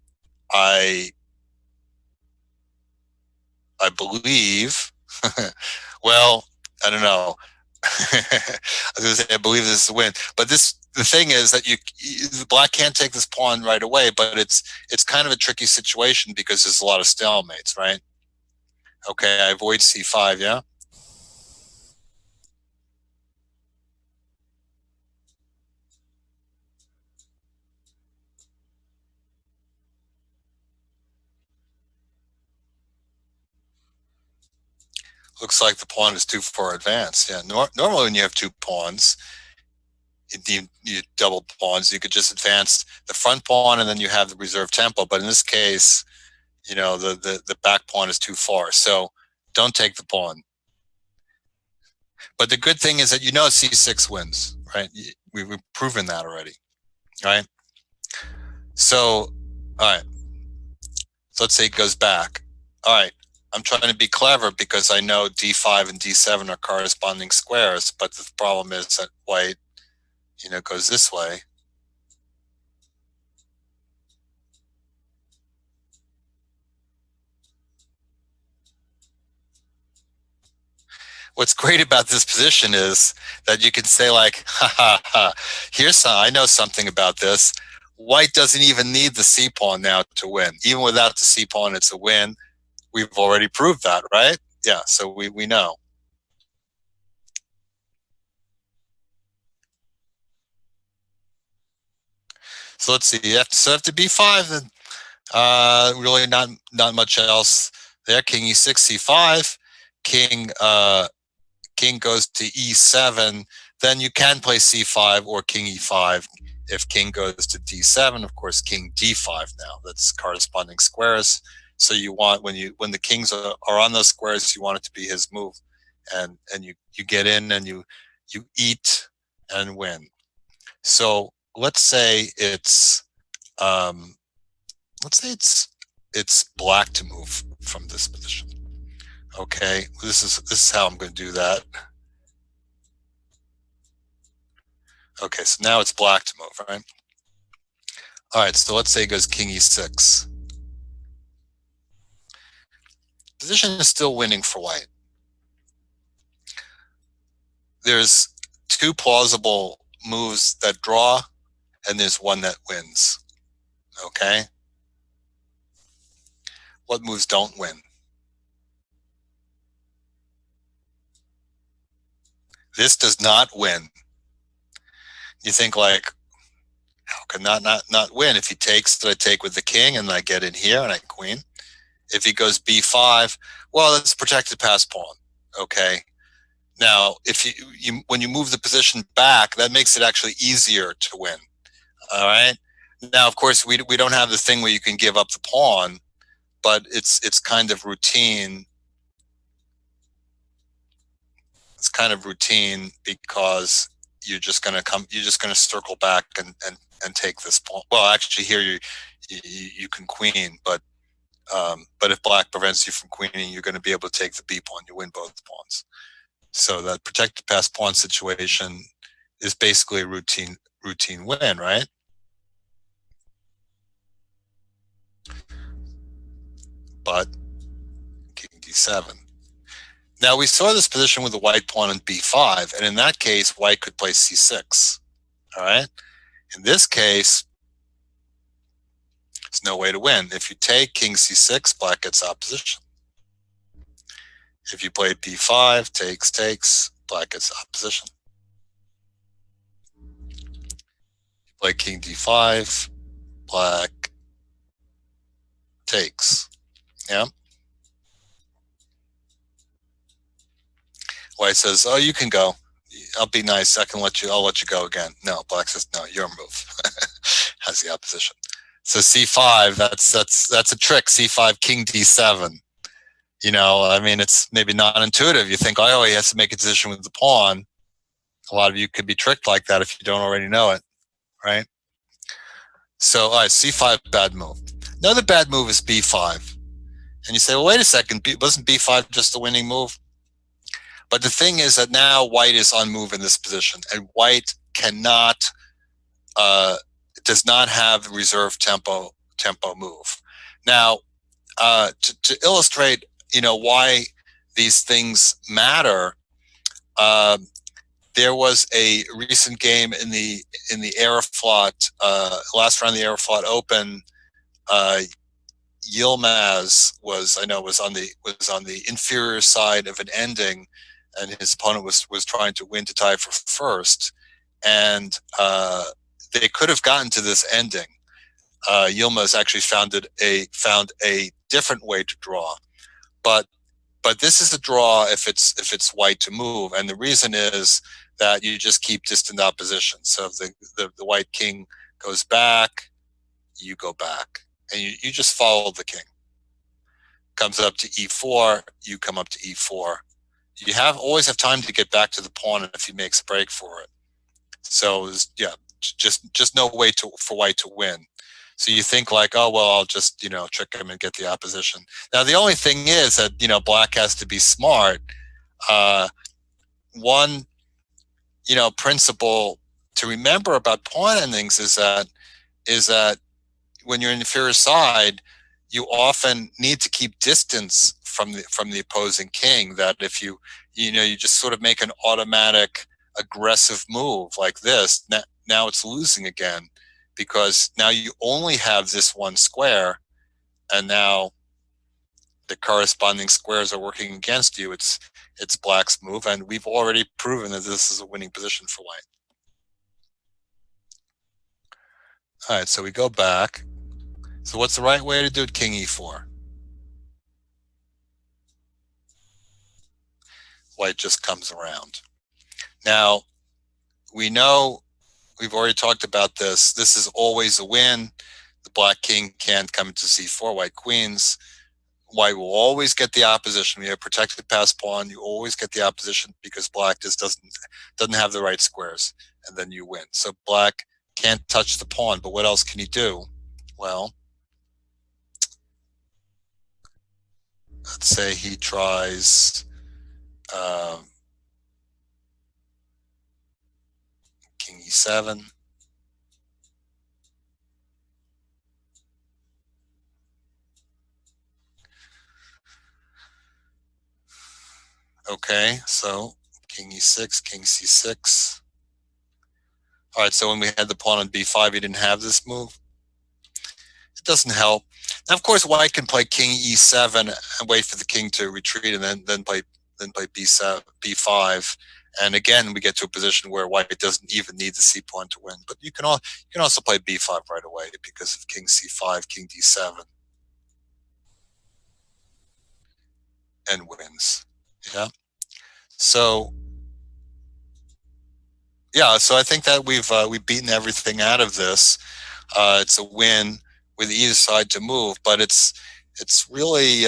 I believe, well, I don't know. I was going to say, I believe this is a win. But the thing is that the black can't take this pawn right away, but it's kind of a tricky situation because there's a lot of stalemates, right? Okay, I avoid c5, yeah? Looks like the pawn is too far advanced. Yeah, normally when you have two pawns, you double pawns, you could just advance the front pawn and then you have the reserve tempo. But in this case, the back pawn is too far. So don't take the pawn. But the good thing is that c6 wins, right? We've proven that already, right? So, all right. So let's say it goes back. All right. I'm trying to be clever because I know d5 and d7 are corresponding squares, but the problem is that white, goes this way. What's great about this position is that you can say like, ha ha ha, I know something about this. White doesn't even need the c pawn now to win. Even without the c pawn, it's a win. We've already proved that, right? Yeah, so we know. So let's see. So after b5, then really not much else there. King e6, c5, king goes to e7. Then you can play c5 or king e5. If king goes to d7, of course, king d5 now. That's corresponding squares. So you want when the kings are on those squares, you want it to be his move, and you get in and you eat and win. So let's say it's black to move from this position. Okay, this is how I'm going to do that. Okay, so now it's black to move, right? All right, so let's say it goes king e6. Position is still winning for white. There's two plausible moves that draw, and there's one that wins. Okay? What moves don't win? This does not win. You think like, how can that not win? If he takes, I take with the king and I get in here and I queen. If he goes b5, well, that's protected pass pawn. Okay. Now, if when you move the position back, that makes it actually easier to win. All right. Now, of course, we don't have the thing where you can give up the pawn, but it's kind of routine. It's kind of routine because you're just going to circle back and take this pawn. Well, actually, here you can queen, but if black prevents you from queening, you're going to be able to take the b pawn. You win both pawns. So that protected pass pawn situation is basically a routine win, right? But king d7. Now we saw this position with the white pawn on b5, and in that case, white could play c6. All right. In this case, there's no way to win. If you take king c6, black gets opposition. If you play b5, takes, black gets opposition. You play king d5, black takes. Yeah. White says, "Oh, you can go. I'll be nice. I'll let you go again." No, black says, "No, your move." Has the opposition. So c5, that's a trick. c5, king d7. You know, I mean, it's maybe not intuitive. You think, oh, he has to make a decision with the pawn. A lot of you could be tricked like that if you don't already know it, right? So, all right, c5, bad move. Another bad move is b5. And you say, well, wait a second, wasn't b5 just the winning move? But the thing is that now white is on move in this position, and white cannot, does not have reserve tempo move. Now, to illustrate, why these things matter, there was a recent game in the Aeroflot, last round of the Aeroflot Open. Yilmaz was on the inferior side of an ending, and his opponent was trying to win to tie for first, and they could have gotten to this ending. Yilmaz actually found a different way to draw, but this is a draw if it's white to move, and the reason is that you just keep distant opposition. So if the white king goes back, you go back, and you just follow the king. Comes up to e4, you come up to e4. You always have time to get back to the pawn if he makes a break for it. So yeah, just no way for white to win. So you think like, oh well, I'll just trick him and get the opposition. Now the only thing is that black has to be smart. One principle to remember about pawn endings is that when you're in the inferior side, you often need to keep distance from the opposing king. That if you just sort of make an automatic aggressive move like this, now it's losing again, because now you only have this one square, and now the corresponding squares are working against you. It's black's move, and we've already proven that this is a winning position for white. All right, so we go back. So what's the right way to do it? King e4. White just comes around. Now, we know, we've already talked about this. This is always a win. The black king can't come into c4, white queens. White will always get the opposition. We have protected pass pawn. You always get the opposition because black just doesn't have the right squares, and then you win. So black can't touch the pawn, but what else can he do? Well, let's say he tries king e7. Okay, so king e6, king c6. All right, so when we had the pawn on b5, he didn't have this move. It doesn't help. Now, of course, white can play king e7 and wait for the king to retreat, and then play b7, b5. And again, we get to a position where white doesn't even need the c pawn to win. But you can also play b5 right away because of king c5, king d7, and wins. Yeah. So yeah, so I think that we've beaten everything out of this. It's a win with either side to move, but it's really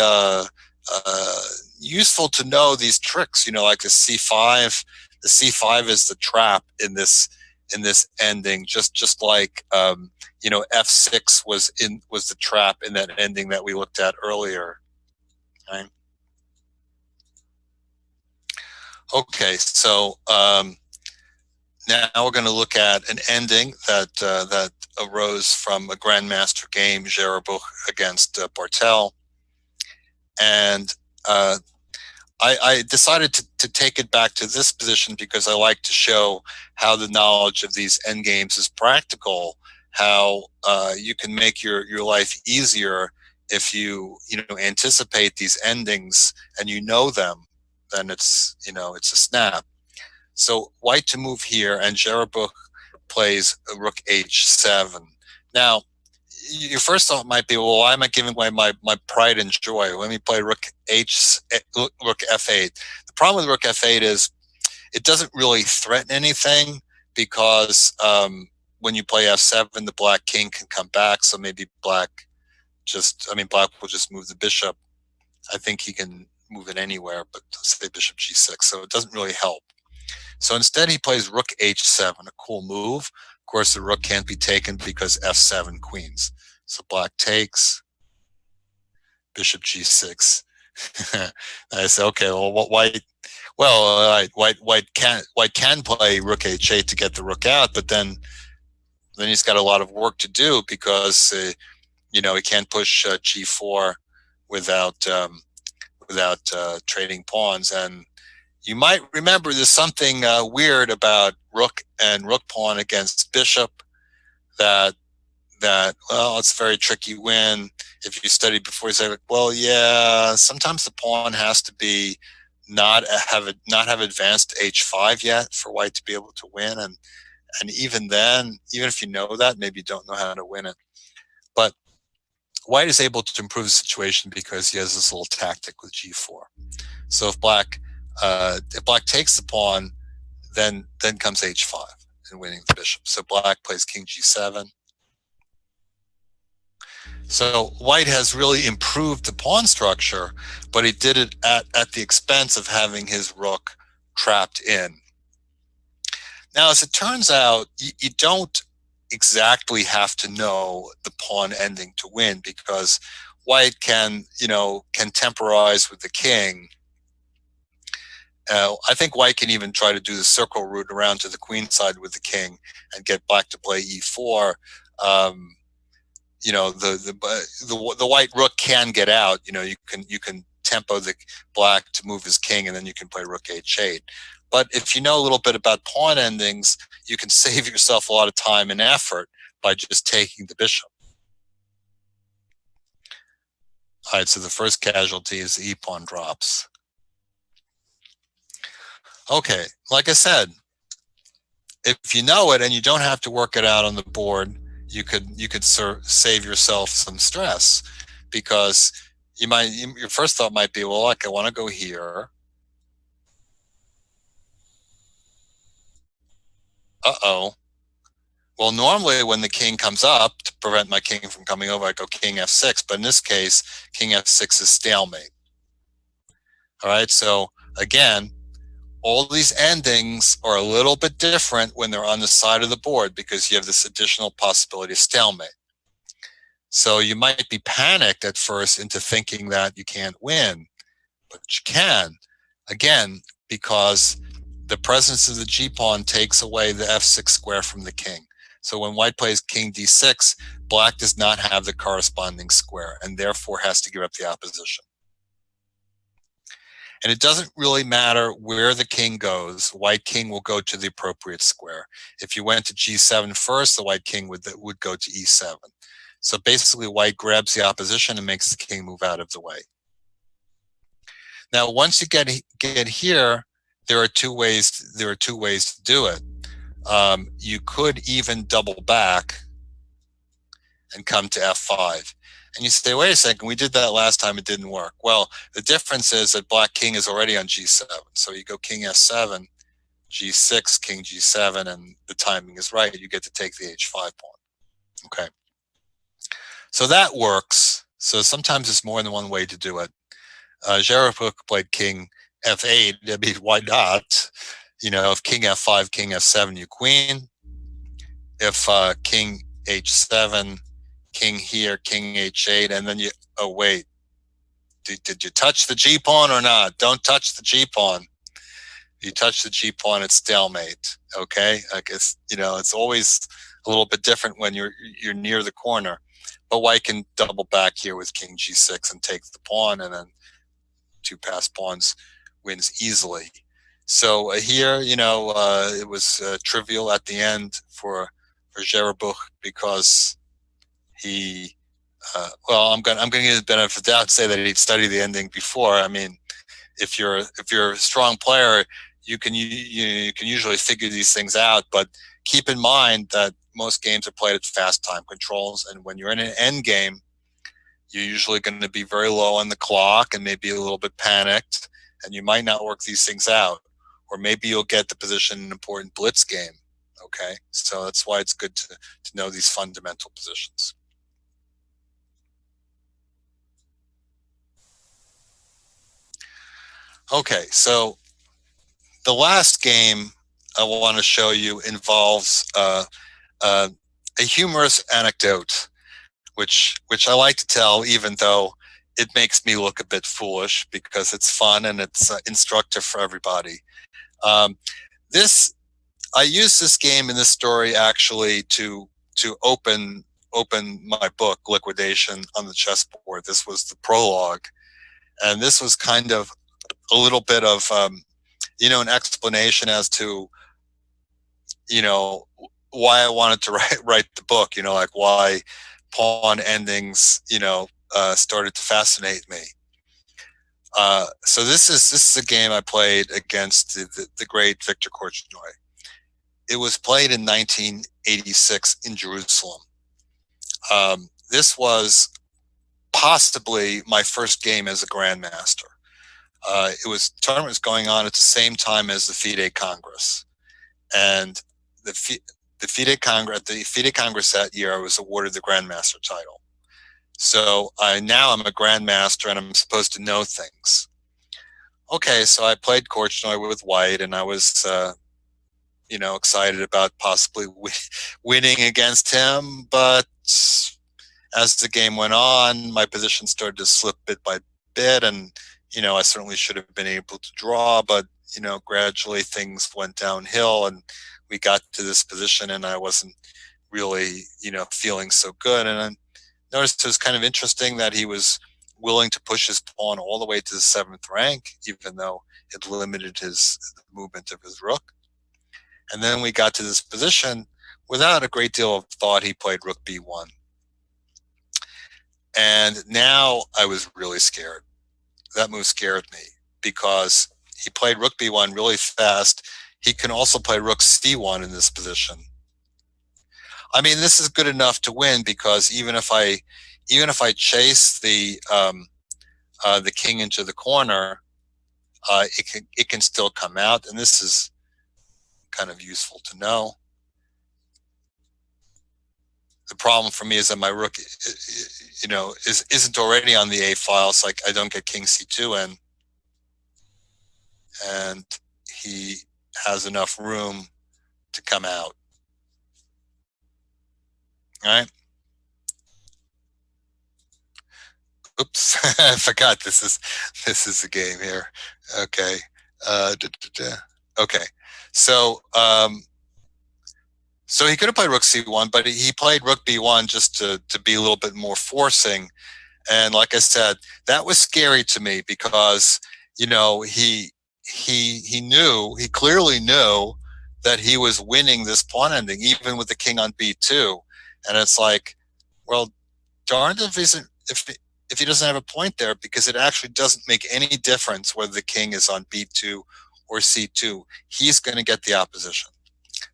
useful to know these tricks. Like the c5. The c5 is the trap in this ending, just like f6 was the trap in that ending that we looked at earlier. Right? Okay, so now we're going to look at an ending that arose from a grandmaster game, Gerabuch against Bartel, and I decided to take it back to this position because I like to show how the knowledge of these endgames is practical, how you can make your life easier if you anticipate these endings and you know them. then it's it's a snap. So white to move here, and Jerebuch plays rook h7. Now, your first thought might be, well, why am I giving away my pride and joy? Let me play rook f8. The problem with rook f8 is it doesn't really threaten anything, because when you play f7, the black king can come back. So maybe black will just move the bishop. I think he can move it anywhere, but say bishop g6. So it doesn't really help. So instead, he plays rook h7, a cool move. Of course, the rook can't be taken because f7 queens. So black takes, bishop g6. I say, okay, well, white can play rook h8 to get the rook out, but then he's got a lot of work to do, because he can't push g4 without trading pawns. And you might remember there's something weird about rook and rook pawn against bishop, that well, it's a very tricky win. If you studied before, you say, like, well, yeah, sometimes the pawn has to be not have advanced h5 yet for white to be able to win. And even then, even if you know that, maybe you don't know how to win it. But white is able to improve the situation because he has this little tactic with g4. So if black takes the pawn, then comes h5 and winning the bishop. So black plays king g7. So white has really improved the pawn structure, but he did it at the expense of having his rook trapped in. Now, as it turns out, you don't exactly have to know the pawn ending to win, because white can temporize with the king. I think white can even try to do the circle route around to the queen side with the king and get black to play e4. The white rook can get out. You can tempo the black to move his king, and then you can play rook h8. But if you know a little bit about pawn endings, you can save yourself a lot of time and effort by just taking the bishop. All right, so the first casualty is the e-pawn drops. Okay, like I said, if you know it and you don't have to work it out on the board, you could save yourself some stress, because your first thought might be, well, like, I want to go here. Uh-oh. Well, normally when the king comes up, to prevent my king from coming over, I go king f6. But in this case, king f6 is stalemate. All right, so again, all these endings are a little bit different when they're on the side of the board, because you have this additional possibility of stalemate. So you might be panicked at first into thinking that you can't win, but you can, again, because the presence of the g-pawn takes away the f6 square from the king. So when white plays king d6, black does not have the corresponding square, and therefore has to give up the opposition. And it doesn't really matter where the king goes. White king will go to the appropriate square. If you went to g7 first, the white king would go to e7. So basically, white grabs the opposition and makes the king move out of the way. Now, once you get here, there are two ways to do it. You could even double back and come to f5. And you say, wait a second, we did that last time, it didn't work. Well, the difference is that black king is already on g7. So you go king f7, g6, king g7, and the timing is right. You get to take the h5 pawn. Okay. So that works. So sometimes it's more than one way to do it. Jerebuch played king f8. I mean, why not? If king f5, king f7, you queen. If king h7, king here, king h8, and then oh wait, did you touch the g-pawn or not? Don't touch the g-pawn. If you touch the g-pawn, it's stalemate. Okay, I guess it's always a little bit different when you're near the corner. But white can double back here with king g6 and take the pawn, and then two passed pawns wins easily. So here, it was trivial at the end for Jerebuch, because he, well, I'm going to give the benefit of the doubt and say that he'd studied the ending before. I mean, if you're a strong player, you can usually figure these things out. But keep in mind that most games are played at fast time controls, and when you're in an end game, you're usually going to be very low on the clock and maybe a little bit panicked, and you might not work these things out, or maybe you'll get the position in an important blitz game. Okay, so that's why it's good to know these fundamental positions. Okay, so the last game I want to show you involves uh, a humorous anecdote, which I like to tell, even though it makes me look a bit foolish because it's fun and it's instructive for everybody. Um, this I use this game in this story actually to open my book Liquidation on the Chessboard. This was the prologue, and this was kind of a little bit of an explanation as to why I wanted to write the book. Like why pawn endings started to fascinate me. So this is a game I played against the great Victor Korchnoi. It was played in 1986 in Jerusalem. This was possibly my first game as a grandmaster. Tournament was going on at the same time as the FIDE Congress, and the FIDE Congress that year, I was awarded the grandmaster title. So now I'm a grandmaster and I'm supposed to know things. Okay, so I played Korchnoi with white, and I was excited about possibly winning against him. But as the game went on, my position started to slip bit by bit, and I certainly should have been able to draw, but gradually things went downhill, and we got to this position, and I wasn't really feeling so good. And I noticed it was kind of interesting that he was willing to push his pawn all the way to the 7th rank, even though it limited his movement of his rook. And then we got to this position without a great deal of thought. He played rook b1. And now I was really scared. That move scared me because he played rook b1 really fast. He can also play rook c1 in this position. I mean, this is good enough to win because even if I chase the king into the corner, it can still come out, and this is kind of useful to know. The problem for me is that my rook, isn't already on the a file, so I don't get king c2 in, and he has enough room to come out. All right. Oops, I forgot this is a game here. Okay. Okay. So so he could have played rook c1, but he played rook b1 just to be a little bit more forcing. And like I said, that was scary to me because he clearly knew that he was winning this pawn ending, even with the king on b2. And it's like, well, darned if he doesn't have a point there, because it actually doesn't make any difference whether the king is on b2 or c2. He's going to get the opposition.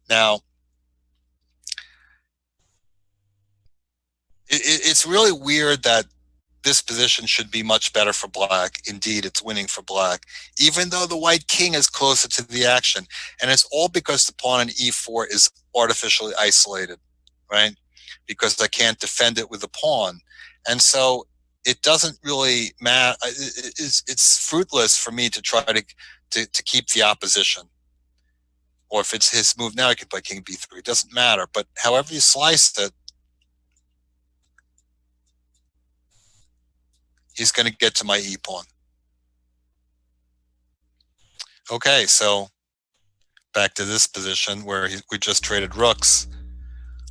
Now, it's really weird that this position should be much better for black. Indeed, it's winning for black, even though the white king is closer to the action. And it's all because the pawn on e4 is artificially isolated, right? Because I can't defend it with the pawn. And so it doesn't really matter. It's fruitless for me to try to keep the opposition. Or if it's his move now, he can play king b3. It doesn't matter. But however you slice it, he's going to get to my e-pawn. Okay, so back to this position where we just traded rooks.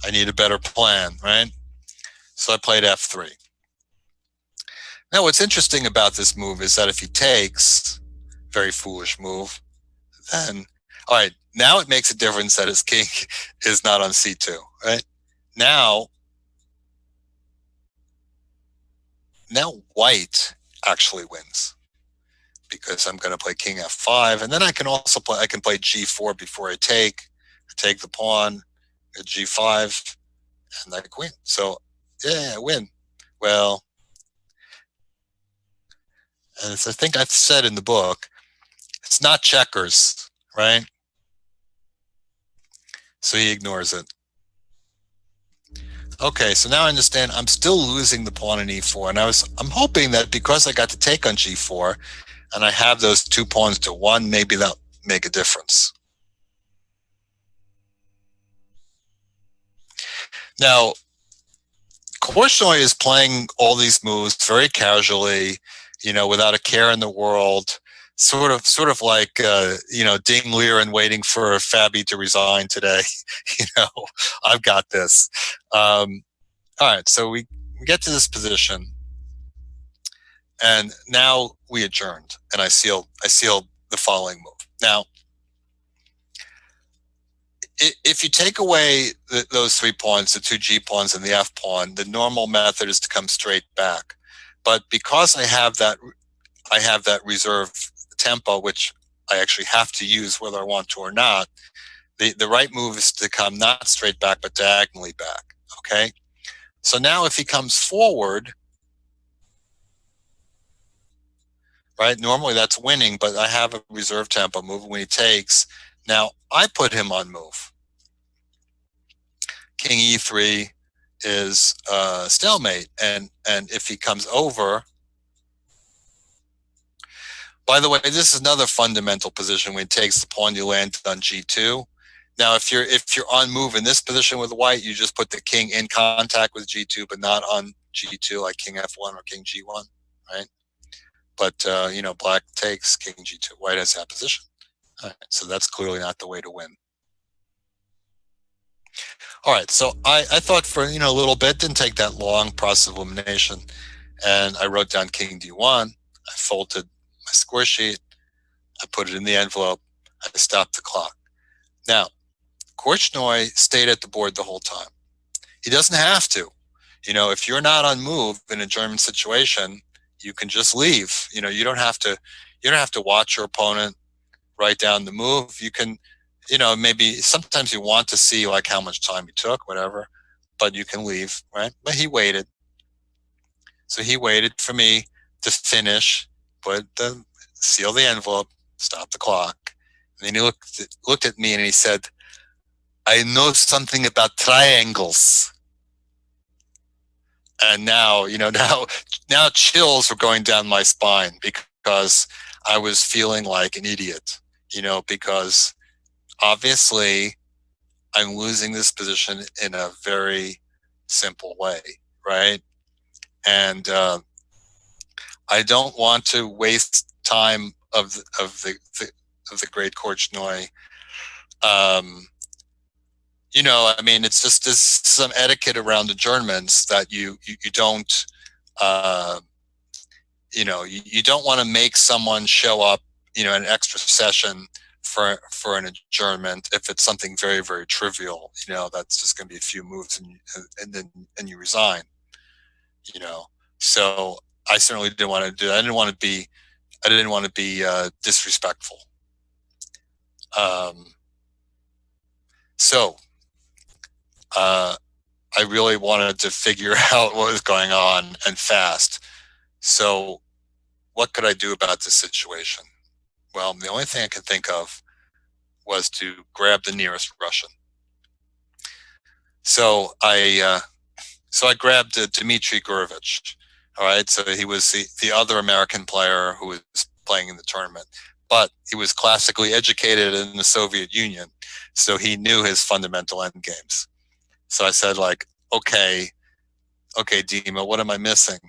I need a better plan, right? So I played f3. Now, what's interesting about this move is that if he takes, very foolish move, then, all right, now it makes a difference that his king is not on c2, right? Now white actually wins because I'm going to play king f5, and then I can also play. I can play g4 before I take the pawn, at g5, and I win. So yeah, I win. Well, as I think I've said in the book, it's not checkers, right? So he ignores it. Okay, so now I understand I'm still losing the pawn in e4, and I'm hoping that because I got to take on g4, and I have those 2 pawns to 1, maybe that'll make a difference. Now, Korchnoi is playing all these moves very casually, without a care in the world, sort of like Ding Liren waiting for Fabi to resign today. I've got this. All right, so we get to this position, and now we adjourned, and I sealed the following move. Now, if you take away those 3 pawns, the 2 G pawns and the F pawn, the normal method is to come straight back. But because I have that reserve tempo, which I actually have to use whether I want to or not, the right move is to come not straight back, but diagonally back. Okay? So now if he comes forward, right, normally that's winning, but I have a reserve tempo move when he takes. Now I put him on move. King e3 is stalemate, and if he comes over, by the way, this is another fundamental position when he takes the pawn, you land on g2. Now, if you're on move in this position with white, you just put the king in contact with g2, but not on g2 like king f1 or king g1, right? But black takes king g2. White has that position. All right, so that's clearly not the way to win. All right, so I thought for a little bit, didn't take that long, process of elimination, and I wrote down king d1. I folded my score sheet, I put it in the envelope, I stopped the clock. Now, Korchnoi stayed at the board the whole time. He doesn't have to. If you're not on move in a German situation, you can just leave. You don't have to watch your opponent write down the move. You can, maybe sometimes you want to see like how much time he took, whatever, but you can leave, right? But he waited. So he waited for me to finish, seal the envelope, stop the clock. And then he looked at me and he said, "I know something about triangles." And now chills were going down my spine because I was feeling like an idiot, because obviously I'm losing this position in a very simple way, right? And I don't want to waste time of the great Korchnoi. It's just there's some etiquette around the Germans that you don't, you don't want to make someone show up, an extra session for an adjournment if it's something very, very trivial. That's just going to be a few moves and you resign. So I certainly didn't want to do that. I didn't want to be disrespectful. So I really wanted to figure out what was going on and fast. So what could I do about this situation? Well, the only thing I could think of was to grab the nearest Russian. So I grabbed Dmitry Gurevich. All right, so he was the other American player who was playing in the tournament, but he was classically educated in the Soviet Union, so he knew his fundamental end games. So I said, okay, Dima, what am I missing?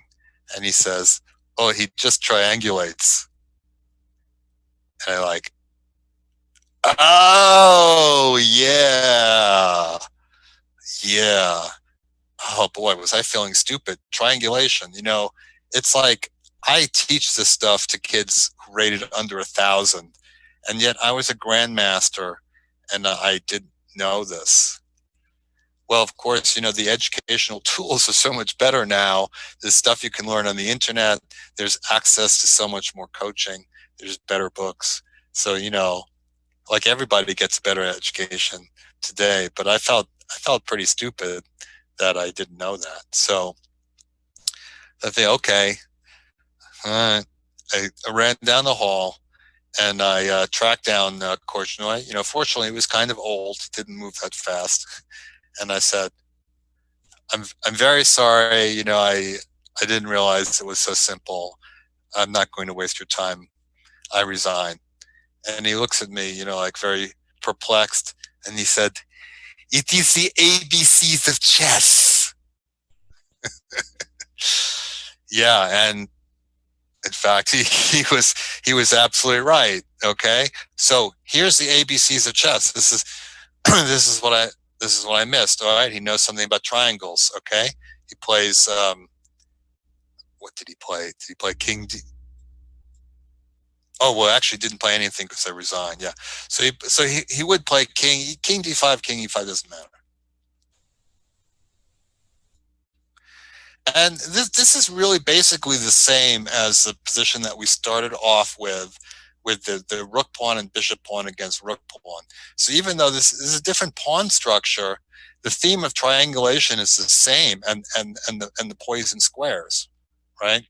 And he says, oh, he just triangulates. And I oh, yeah. Oh boy, was I feeling stupid. Triangulation, it's like I teach this stuff to kids rated under 1,000, and yet I was a grandmaster and I didn't know this. Well, of course, the educational tools are so much better now. There's stuff you can learn on the internet. There's access to so much more coaching. There's better books. So, like everybody gets a better education today, but I felt pretty stupid that I didn't know that. So I think, okay, I ran down the hall and I tracked down Korchnoi. Fortunately, he was kind of old, didn't move that fast. And I said, I'm very sorry. I didn't realize it was so simple. I'm not going to waste your time. I resign. And he looks at me, like very perplexed. And he said, it is the ABCs of chess. Yeah. And in fact, he was absolutely right. Okay. So here's the ABCs of chess. This is, this is what I missed. All right. He knows something about triangles. Okay. He plays, what did he play? Did he play King D? Oh, well, actually didn't play anything because I resigned. Yeah. So he would play King D5, King E5 doesn't matter. And this is really basically the same as the position that we started off with the rook pawn and bishop pawn against rook pawn. So even though this is a different pawn structure, the theme of triangulation is the same, and the poison squares, right?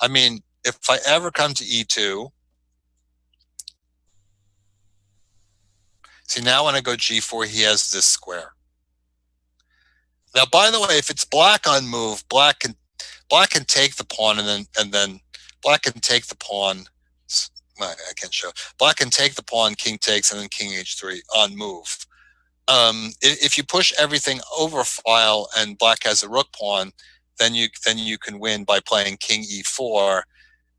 I mean, if I ever come to E2, see, now when I go G4, he has this square. Now, by the way, if it's black on move, black can take the pawn, and then black can take the pawn. I can't show. Black can take the pawn, king takes, and then king h3 on move. If you push everything over file and black has a rook pawn, then you can win by playing king e4,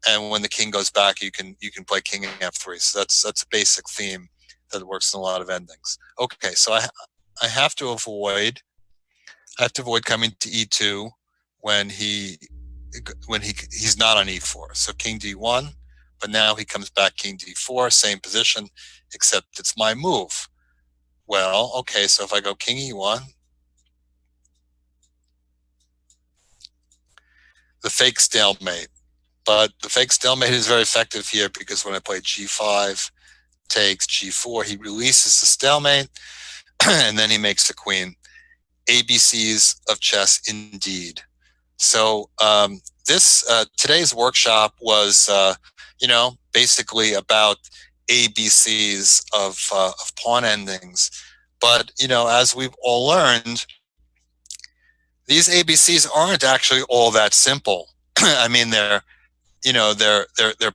and when the king goes back, you can play king f3. So that's a basic theme that works in a lot of endings. Okay, so I have to avoid coming to e2 when he's not on e4. So king d1, but now he comes back king d4, same position, except it's my move. Well, okay, so if I go king e1, the fake stalemate. But the fake stalemate is very effective here because when I play g5, takes g4, he releases the stalemate, and then he makes the queen. ABCs of chess indeed. So today's workshop was, basically about ABCs of pawn endings. But, as we've all learned, these ABCs aren't actually all that simple. I mean, they're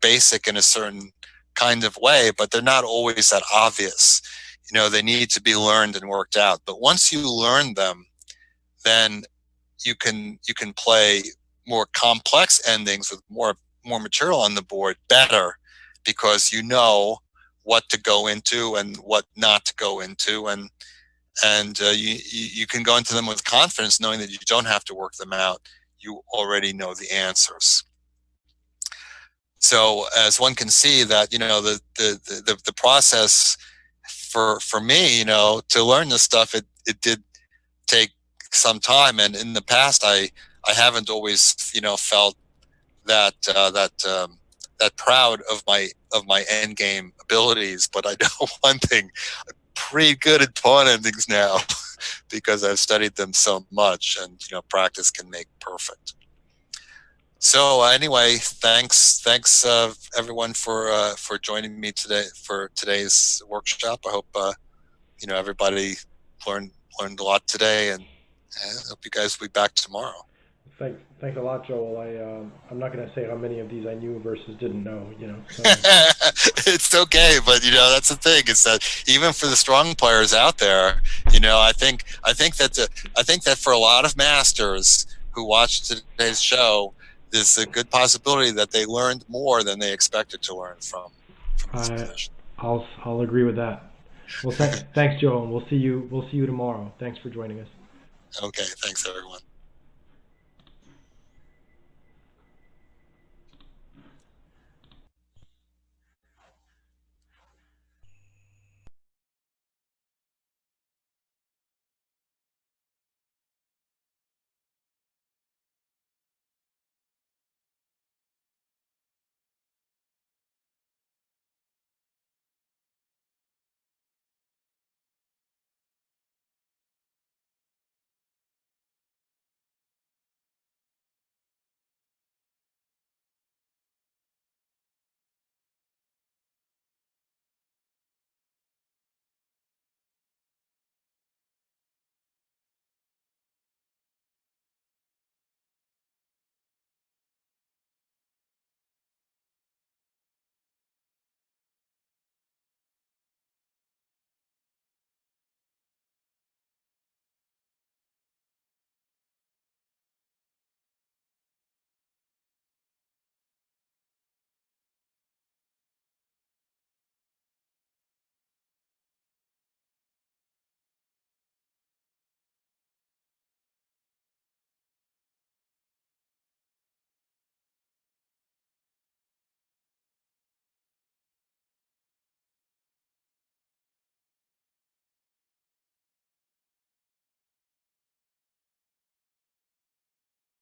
basic in a certain kind of way, but they're not always that obvious. They need to be learned and worked out. But once you learn them, then you can play more complex endings with more material on the board better, because you know what to go into and what not to go into, and you can go into them with confidence, knowing that you don't have to work them out. You already know the answers. So as one can see that, the process for me, to learn this stuff, it did take some time. And in the past, I haven't always, felt that proud of my end game abilities. But I know one thing: I'm pretty good at pawn endings now because I've studied them so much, and practice can make perfect. So anyway, thanks everyone for joining me today for today's workshop. I hope everybody learned a lot today, and I hope you guys will be back tomorrow. Thanks a lot, Joel. I'm not going to say how many of these I knew versus didn't know. So. It's okay, but that's the thing, is that even for the strong players out there, I think that for a lot of masters who watch today's show, there's a good possibility that they learned more than they expected to learn from this position. I'll agree with that. Well, thanks, Joel. We'll see you tomorrow. Thanks for joining us. Okay, thanks everyone.